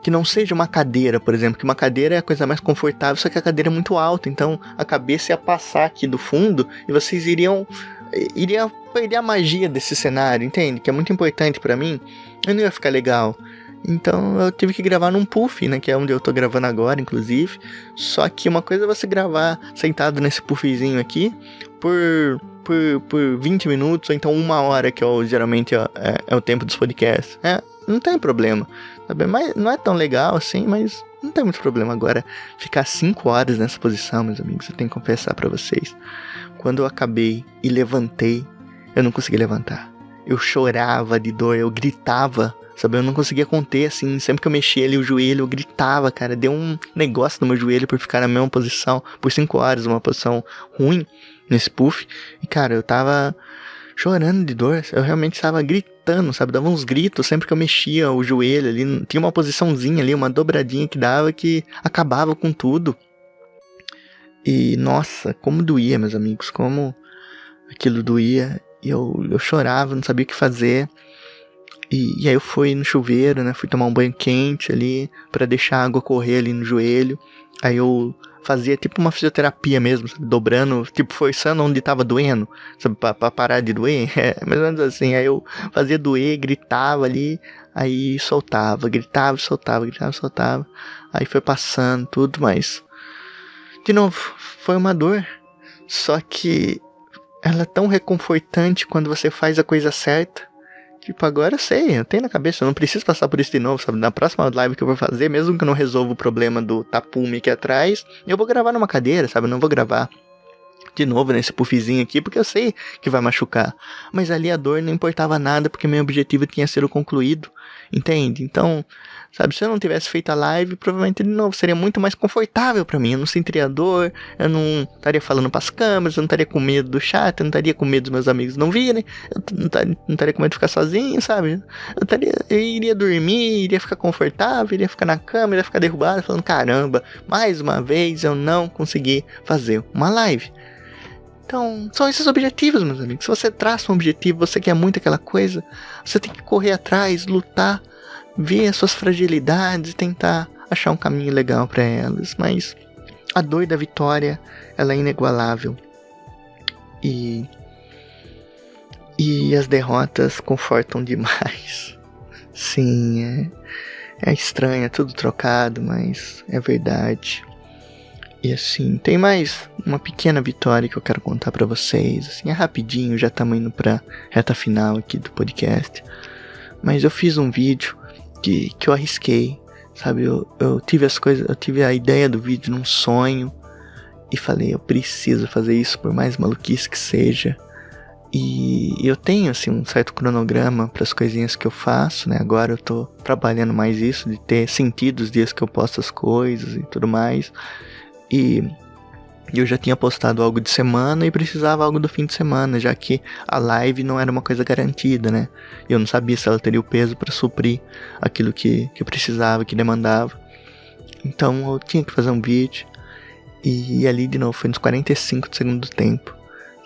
que não seja uma cadeira, por exemplo, que uma cadeira é a coisa mais confortável, só que a cadeira é muito alta, então a cabeça ia passar aqui do fundo e vocês iriam perder a magia desse cenário, entende? Que é muito importante pra mim, e não ia ficar legal. Então eu tive que gravar num puff, né, que é onde eu tô gravando agora, inclusive, só que uma coisa é você gravar sentado nesse puffzinho aqui por 20 minutos, ou então 1 hora, que geralmente é o tempo dos podcasts. Não tem problema, sabe? Mas não é tão legal assim, mas não tem muito problema. Agora, ficar 5 horas nessa posição, meus amigos, eu tenho que confessar pra vocês. Quando eu acabei e levantei, eu não consegui levantar. Eu chorava de dor, eu gritava, sabe? Eu não conseguia conter, assim, sempre que eu mexia ali o joelho, eu gritava, cara. Deu um negócio no meu joelho por ficar na mesma posição por 5 horas, uma posição ruim nesse puff. E, cara, eu tava chorando de dor, eu realmente estava gritando, sabe, dava uns gritos sempre que eu mexia o joelho ali, tinha uma posiçãozinha ali, uma dobradinha que dava que acabava com tudo, e nossa, como doía, meus amigos, como aquilo doía, e eu chorava, não sabia o que fazer, e aí eu fui no chuveiro, né, fui tomar um banho quente ali, pra deixar a água correr ali no joelho, aí eu fazia tipo uma fisioterapia mesmo, sabe? Dobrando, tipo forçando onde tava doendo, sabe, pra parar de doer, mais ou menos assim, aí eu fazia doer, gritava ali, aí soltava, gritava, soltava, aí foi passando tudo, mas de novo, foi uma dor, só que ela é tão reconfortante quando você faz a coisa certa. Tipo, agora eu sei, eu tenho na cabeça, eu não preciso passar por isso de novo, sabe? Na próxima live que eu vou fazer, mesmo que eu não resolva o problema do tapume aqui atrás, eu vou gravar numa cadeira, sabe? Eu não vou gravar de novo nesse puffzinho aqui, porque eu sei que vai machucar. Mas ali a dor não importava nada, porque meu objetivo tinha sido concluído, entende? Então, sabe, se eu não tivesse feito a live, provavelmente de novo seria muito mais confortável pra mim. Eu não sentiria dor, eu não estaria falando pras câmeras, eu não estaria com medo do chat, eu não estaria com medo dos meus amigos não virem, eu não estaria com medo de ficar sozinho, sabe? Eu iria dormir, iria ficar confortável, iria ficar na cama, iria ficar derrubado, falando, caramba, mais uma vez eu não consegui fazer uma live. Então, são esses objetivos, meus amigos. Se você traça um objetivo, você quer muito aquela coisa, você tem que correr atrás, lutar, ver as suas fragilidades e tentar achar um caminho legal para elas. Mas a dor da vitória, ela é inigualável. E as derrotas confortam demais. Sim, é estranho, é tudo trocado, mas é verdade. E assim, tem mais uma pequena vitória que eu quero contar pra vocês. Assim, é rapidinho, já estamos indo pra reta final aqui do podcast. Mas eu fiz um vídeo que eu arrisquei, sabe? Eu tive a ideia do vídeo num sonho. E falei, eu preciso fazer isso por mais maluquice que seja. E eu tenho, assim, um certo cronograma para as coisinhas que eu faço, né? Agora eu tô trabalhando mais isso, de ter sentido os dias que eu posto as coisas e tudo mais. E eu já tinha postado algo de semana e precisava algo do fim de semana, já que a live não era uma coisa garantida, né? Eu não sabia se ela teria o peso para suprir aquilo que eu precisava, que demandava. Então eu tinha que fazer um vídeo. E ali, de novo, foi nos 45 do segundo tempo.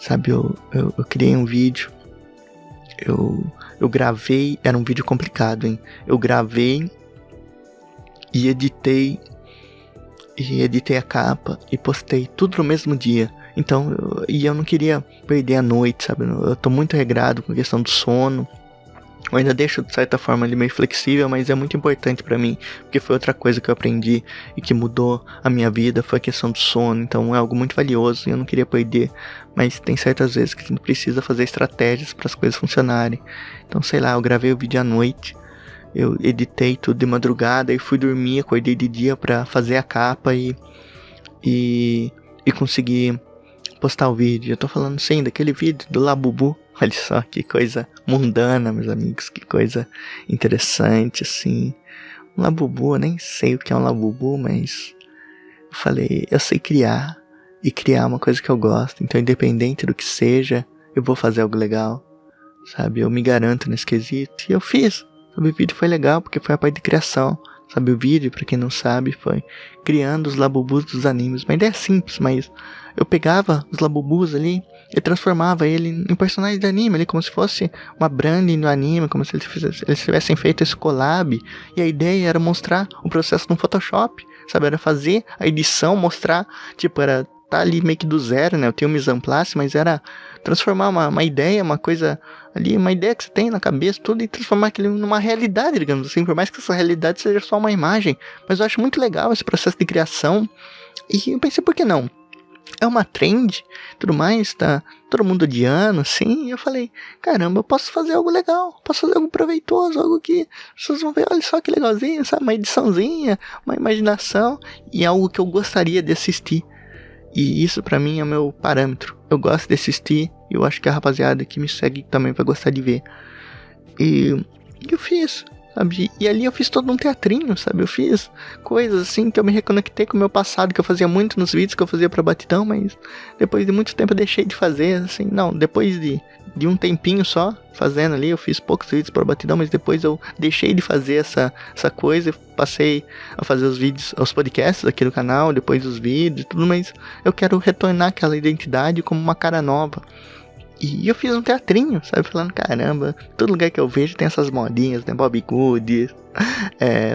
Sabe, eu criei um vídeo. Eu gravei, era um vídeo complicado, hein? Eu gravei e editei a capa e postei tudo no mesmo dia. Então, eu não queria perder a noite, sabe? Eu tô muito regrado com a questão do sono. Eu ainda deixo, de certa forma, ele meio flexível, mas é muito importante pra mim, porque foi outra coisa que eu aprendi e que mudou a minha vida, foi a questão do sono. Então é algo muito valioso e eu não queria perder, mas tem certas vezes que a gente precisa fazer estratégias para as coisas funcionarem. Então, sei lá, eu gravei o vídeo à noite, eu editei tudo de madrugada e fui dormir, acordei de dia pra fazer a capa e conseguir postar o vídeo. Eu tô falando sim daquele vídeo do Labubu. Olha só que coisa mundana, meus amigos, que coisa interessante, assim. Um Labubu, eu nem sei o que é um Labubu, mas eu falei, eu sei criar, e criar é uma coisa que eu gosto, então independente do que seja, eu vou fazer algo legal, sabe? Eu me garanto nesse quesito, e eu fiz, sabe? O vídeo foi legal, porque foi a parte de criação, sabe? O vídeo, pra quem não sabe, foi criando os Labubus dos animes, uma ideia simples, mas eu pegava os Labubus ali e transformava ele em personagens de anime, ali, como se fosse uma branding do anime, como se eles tivessem feito esse collab, e a ideia era mostrar o processo no Photoshop, sabe? Era fazer a edição, mostrar, tipo, era tá ali meio que do zero, né? Eu tenho um mise en place, mas era transformar uma ideia, uma coisa ali, uma ideia que você tem na cabeça, tudo, e transformar aquilo numa realidade, digamos assim, por mais que essa realidade seja só uma imagem. Mas eu acho muito legal esse processo de criação, e eu pensei, por que não? É uma trend, tudo mais, tá todo mundo odiando, assim, e eu falei, caramba, eu posso fazer algo legal, posso fazer algo proveitoso, algo que as pessoas vão ver, olha só que legalzinho, sabe, uma ediçãozinha, uma imaginação, e algo que eu gostaria de assistir. E isso pra mim é o meu parâmetro. Eu gosto de assistir e eu acho que a rapaziada que me segue também vai gostar de ver. E eu fiz, sabe? E ali eu fiz todo um teatrinho, sabe? Eu fiz coisas assim que eu me reconectei com o meu passado, que eu fazia muito nos vídeos que eu fazia pra Batidão, mas depois de muito tempo eu deixei de fazer, assim. Não, depois de um tempinho só fazendo ali, eu fiz poucos vídeos pra Batidão, mas depois eu deixei de fazer essa coisa, passei a fazer os vídeos, os podcasts aqui do canal, depois os vídeos e tudo, mas eu quero retornar aquela identidade como uma cara nova. E eu fiz um teatrinho, sabe? Falando, caramba, todo lugar que eu vejo tem essas modinhas, né? Bob Good,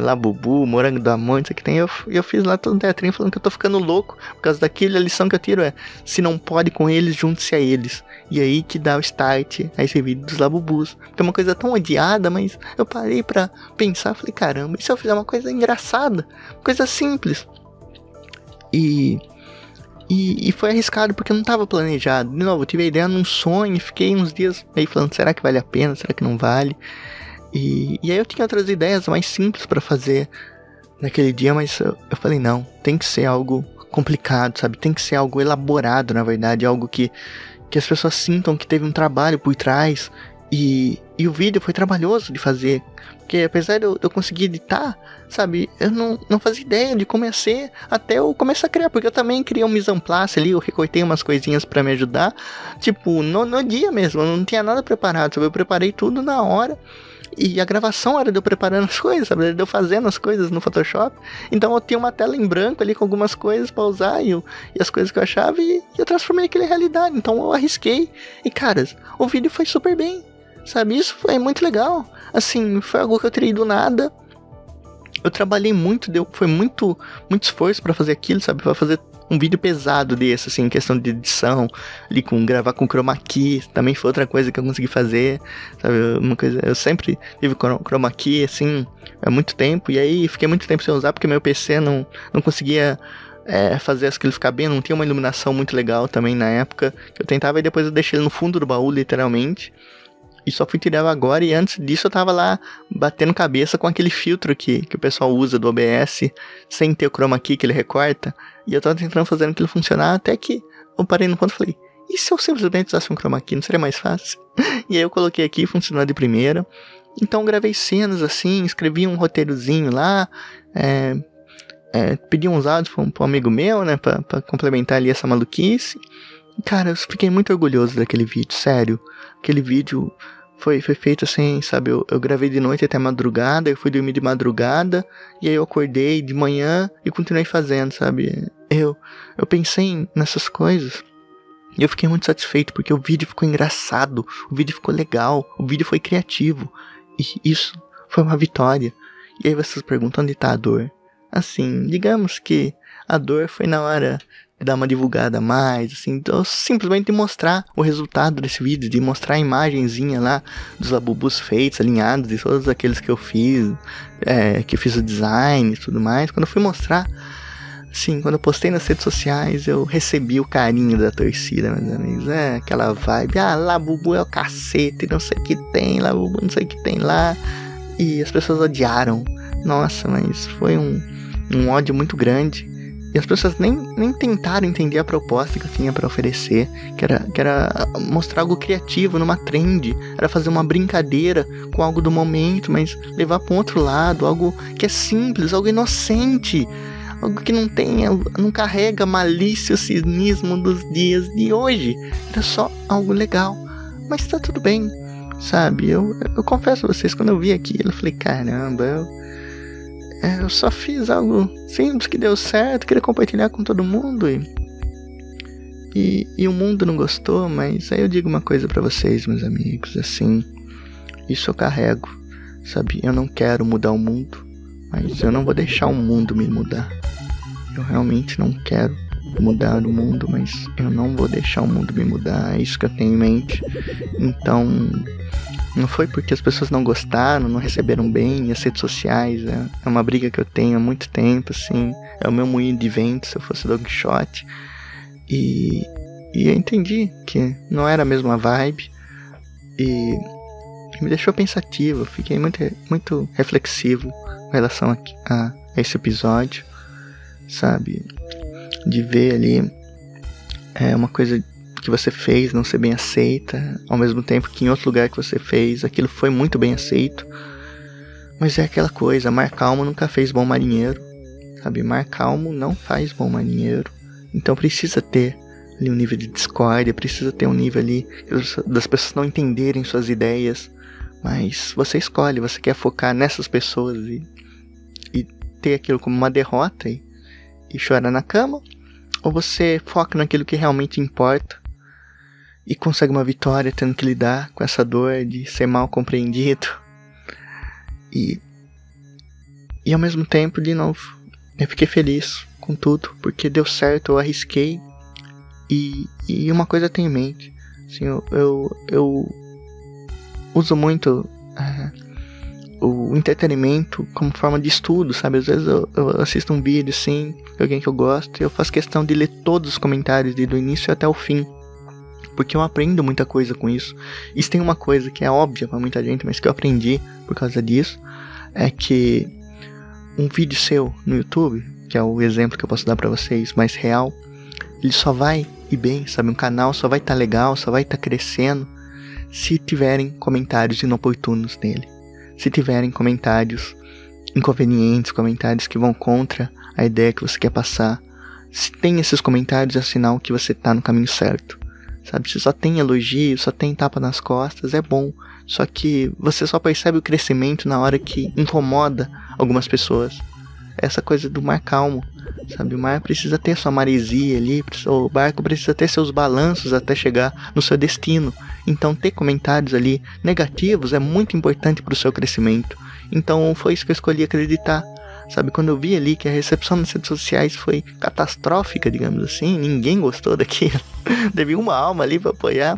Labubu, Morango da Monte, isso aqui tem. Eu fiz lá todo um teatrinho falando que eu tô ficando louco. Por causa daquilo, a lição que eu tiro é, se não pode com eles, junte-se a eles. E aí que dá o start a esse vídeo dos Labubus. Que é uma coisa tão odiada, mas eu parei pra pensar, falei, caramba, e se eu fizer uma coisa engraçada? Uma coisa simples. E foi arriscado porque eu não estava planejado. De novo, eu tive a ideia num sonho, fiquei uns dias meio falando, será que vale a pena, será que não vale? E aí eu tinha outras ideias mais simples para fazer naquele dia, mas eu falei, não, tem que ser algo complicado, sabe? Tem que ser algo elaborado, na verdade, algo que as pessoas sintam que teve um trabalho por trás. E o vídeo foi trabalhoso de fazer, porque apesar de eu conseguir editar, sabe, eu não fazia ideia de como ia ser até eu começar a criar, porque eu também criei um mise en place ali, eu recortei umas coisinhas pra me ajudar, tipo, no dia mesmo, eu não tinha nada preparado, sabe, eu preparei tudo na hora, e a gravação era de eu preparando as coisas, sabe, de eu fazendo as coisas no Photoshop, então eu tinha uma tela em branco ali com algumas coisas pra usar, e as coisas que eu achava, e eu transformei aquilo em realidade, então eu arrisquei, e caras, o vídeo foi super bem. Sabe, isso foi muito legal. Assim, foi algo que eu tirei do nada. Eu trabalhei muito, foi muito esforço pra fazer aquilo, sabe? Pra fazer um vídeo pesado desse, assim, em questão de edição, ali gravar com chroma key, também foi outra coisa que eu consegui fazer, sabe? Uma coisa, eu sempre tive chroma key, assim, há muito tempo, e aí fiquei muito tempo sem usar, porque meu PC não conseguia fazer aquilo ficar bem, não tinha uma iluminação muito legal também na época, que eu tentava, e depois eu deixei ele no fundo do baú, literalmente. E só fui tirar agora, e antes disso eu tava lá batendo cabeça com aquele filtro que o pessoal usa do OBS, sem ter o chroma key que ele recorta. E eu tava tentando fazer aquilo funcionar, até que eu parei no ponto e falei, e se eu simplesmente usasse um chroma key, não seria mais fácil? E aí eu coloquei aqui, funcionou de primeira. Então eu gravei cenas assim, escrevi um roteirozinho lá, pedi uns áudios pra um amigo meu, né, pra complementar ali essa maluquice. E, cara, eu fiquei muito orgulhoso daquele vídeo, sério. Aquele vídeo foi feito assim, sabe, eu gravei de noite até madrugada, eu fui dormir de madrugada, e aí eu acordei de manhã e continuei fazendo, sabe. Eu pensei nessas coisas e eu fiquei muito satisfeito, porque o vídeo ficou engraçado, o vídeo ficou legal, o vídeo foi criativo, e isso foi uma vitória. E aí vocês perguntam, onde tá a dor? Assim, digamos que a dor foi na hora de dar uma divulgada a mais, assim, então, simplesmente de mostrar o resultado desse vídeo, de mostrar a imagenzinha lá dos labubus feitos, alinhados, de todos aqueles que eu fiz, que fiz o design e tudo mais. Quando eu fui mostrar, sim, quando eu postei nas redes sociais, eu recebi o carinho da torcida, meus amigos. Aquela vibe, Labubu é o cacete, não sei o que tem, Labubu não sei o que tem lá. E as pessoas odiaram. Nossa, mas foi um ódio muito grande. E as pessoas nem tentaram entender a proposta que eu tinha pra oferecer, que era mostrar algo criativo numa trend, era fazer uma brincadeira com algo do momento, mas levar para um outro lado, algo que é simples, algo inocente, algo que não carrega malícia, o cinismo dos dias de hoje. Era só algo legal, mas tá tudo bem, sabe? Eu confesso a vocês, quando eu vi aquilo, eu falei, caramba, eu só fiz algo simples que deu certo, queria compartilhar com todo mundo e o mundo não gostou. Mas aí eu digo uma coisa pra vocês, meus amigos, assim, isso eu carrego, sabe? Eu não quero mudar o mundo, mas eu não vou deixar o mundo me mudar. Eu realmente não quero mudar o mundo, mas eu não vou deixar o mundo me mudar, é isso que eu tenho em mente. Então, não foi porque as pessoas não gostaram, não receberam bem, e as redes sociais é uma briga que eu tenho há muito tempo, assim, é o meu moinho de vento, se eu fosse Don Quixote. E eu entendi que não era a mesma vibe, e me deixou pensativo, fiquei muito reflexivo com relação a esse episódio, sabe, de ver ali uma coisa que você fez não ser bem aceita, ao mesmo tempo que em outro lugar que você fez, aquilo foi muito bem aceito. Mas é aquela coisa, mar calmo nunca fez bom marinheiro, sabe? Mar calmo não faz bom marinheiro. Então precisa ter ali um nível de discórdia, precisa ter um nível ali das pessoas não entenderem suas ideias. Mas você escolhe, você quer focar nessas pessoas e ter aquilo como uma derrota e chorar na cama, ou você foca naquilo que realmente importa e consegue uma vitória tendo que lidar com essa dor de ser mal compreendido. E ao mesmo tempo, de novo, eu fiquei feliz com tudo, porque deu certo, eu arrisquei. E uma coisa eu tenho em mente, assim, eu uso muito o entretenimento como forma de estudo, sabe? Às vezes eu assisto um vídeo assim, de alguém que eu gosto, e eu faço questão de ler todos os comentários do início até o fim, porque eu aprendo muita coisa com isso. Isso tem uma coisa que é óbvia pra muita gente, mas que eu aprendi por causa disso, é que um vídeo seu no YouTube, que é o exemplo que eu posso dar pra vocês, mais real, ele só vai ir bem, sabe? Um canal só vai estar legal, só vai estar crescendo se tiverem comentários inoportunos nele, se tiverem comentários inconvenientes, comentários que vão contra a ideia que você quer passar. Se tem esses comentários, é sinal que você tá no caminho certo, sabe? Se só tem elogio, só tem tapa nas costas, é bom, só que você só percebe o crescimento na hora que incomoda algumas pessoas. Essa coisa do mar calmo, sabe? O mar precisa ter sua maresia ali, o barco precisa ter seus balanços até chegar no seu destino. Então ter comentários ali negativos é muito importante para o seu crescimento. Então foi isso que eu escolhi acreditar, sabe? Quando eu vi ali que a recepção nas redes sociais foi catastrófica, digamos assim, ninguém gostou daquilo, teve uma alma ali para apoiar,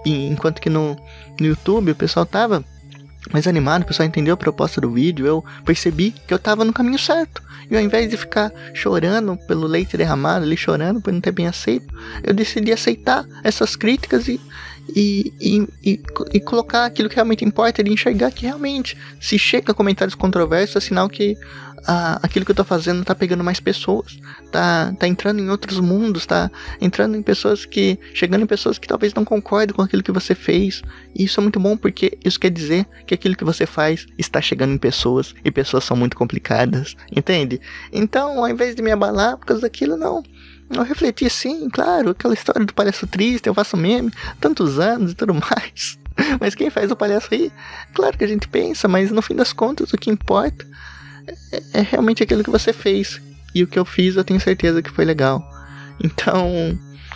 e enquanto que no YouTube o pessoal tava mais animado, o pessoal entendeu a proposta do vídeo, eu percebi que eu tava no caminho certo. E ao invés de ficar chorando pelo leite derramado ali, chorando por não ter bem aceito, eu decidi aceitar essas críticas e colocar aquilo que realmente importa, de enxergar que realmente, se chega a comentários controversos, é sinal que aquilo que eu tô fazendo tá pegando mais pessoas, tá entrando em outros mundos, tá entrando em pessoas chegando em pessoas que talvez não concordem com aquilo que você fez. E isso é muito bom, porque isso quer dizer que aquilo que você faz está chegando em pessoas, e pessoas são muito complicadas, entende? Então, ao invés de me abalar por causa daquilo, não. Eu refleti, sim, claro, aquela história do palhaço triste, eu faço meme, tantos anos e tudo mais. Mas quem faz o palhaço aí? Claro que a gente pensa, mas no fim das contas o que importa é realmente aquilo que você fez. E o que eu fiz, eu tenho certeza que foi legal. Então,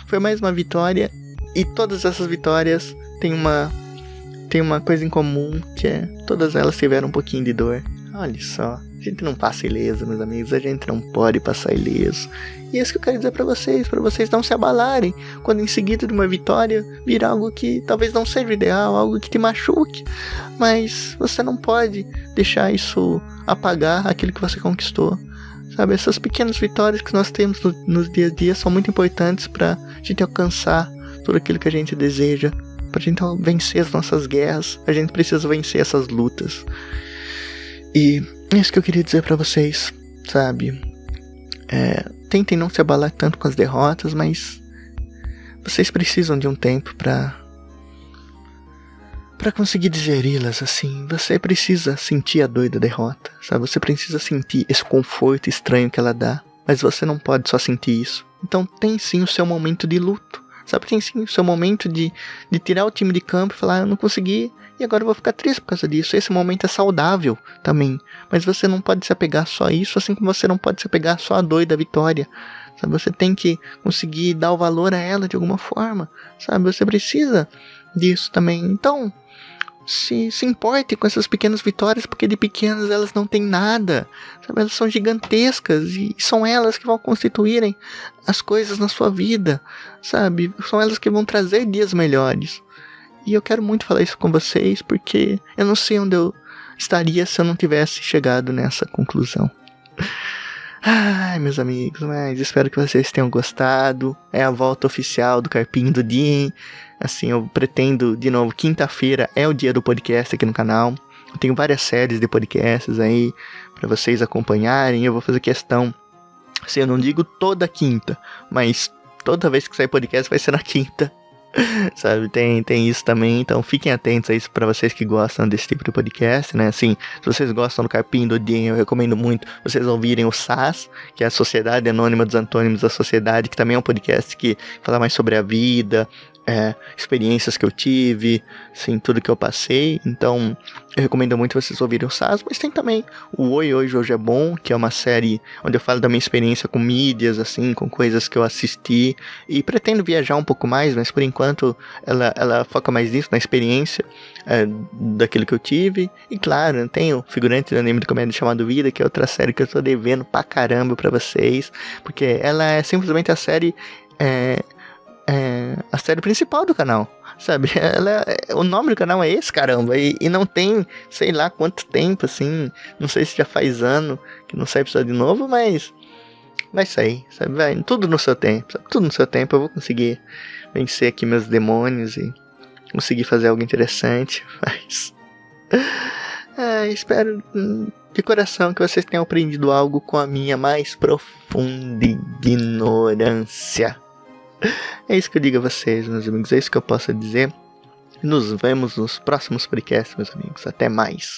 foi mais uma vitória. E todas essas vitórias têm uma coisa em comum, que é todas elas tiveram um pouquinho de dor. Olha só, a gente não passa ileso, meus amigos, a gente não pode passar ileso. E é isso que eu quero dizer pra vocês não se abalarem quando em seguida de uma vitória vir algo que talvez não seja ideal, algo que te machuque. Mas você não pode deixar isso apagar aquilo que você conquistou. Sabe, essas pequenas vitórias que nós temos nos dias a dia são muito importantes pra gente alcançar tudo aquilo que a gente deseja. Pra gente vencer as nossas guerras, a gente precisa vencer essas lutas. E é isso que eu queria dizer pra vocês, sabe? Tentem não se abalar tanto com as derrotas, mas vocês precisam de um tempo pra conseguir digeri-las, assim. Você precisa sentir a dor da derrota, sabe? Você precisa sentir esse conforto estranho que ela dá, mas você não pode só sentir isso. Então tem sim o seu momento de luto, sabe? Tem sim o seu momento de tirar o time de campo e falar, eu não consegui, e agora eu vou ficar triste por causa disso. Esse momento é saudável também, mas você não pode se apegar só a isso, assim como você não pode se apegar só à dor da vitória, sabe? Você tem que conseguir dar o valor a ela de alguma forma, sabe? Você precisa disso também. Então, se importe com essas pequenas vitórias, porque de pequenas elas não têm nada, sabe? Elas são gigantescas e são elas que vão constituírem as coisas na sua vida, sabe? São elas que vão trazer dias melhores. E eu quero muito falar isso com vocês, porque eu não sei onde eu estaria se eu não tivesse chegado nessa conclusão. Ai, meus amigos, mas espero que vocês tenham gostado. É a volta oficial do Carpinho do Dia. Assim, eu pretendo, de novo, quinta-feira é o dia do podcast aqui no canal. Eu tenho várias séries de podcasts aí pra vocês acompanharem. Eu vou fazer questão, assim, eu não digo toda quinta, mas toda vez que sair podcast vai ser na quinta. Sabe, tem isso também, então fiquem atentos a isso pra vocês que gostam desse tipo de podcast, né? Assim, se vocês gostam do Carpinho do Dia, eu recomendo muito vocês ouvirem o SAS, que é a Sociedade Anônima dos Antônimos da Sociedade, que também é um podcast que fala mais sobre a vida, experiências que eu tive, assim, tudo que eu passei. Então eu recomendo muito vocês ouvirem o SAS, mas tem também o Oi Hoje é Bom, que é uma série onde eu falo da minha experiência com mídias, assim, com coisas que eu assisti, e pretendo viajar um pouco mais, mas por enquanto ela foca mais nisso, na experiência daquilo que eu tive. E claro, tem o Figurante do Anime de Comédia chamado Vida, que é outra série que eu tô devendo pra caramba pra vocês, porque ela é simplesmente a série a série principal do canal, sabe? O nome do canal é esse, caramba, e não tem, sei lá quanto tempo, assim, não sei se já faz ano que não sai episódio de novo, mas vai sair, sabe? Vai, tudo no seu tempo, sabe? Tudo no seu tempo eu vou conseguir vencer aqui meus demônios e conseguir fazer algo interessante, mas espero de coração que vocês tenham aprendido algo com a minha mais profunda ignorância. É isso que eu digo a vocês, meus amigos. É isso que eu posso dizer. Nos vemos nos próximos podcasts, meus amigos. Até mais.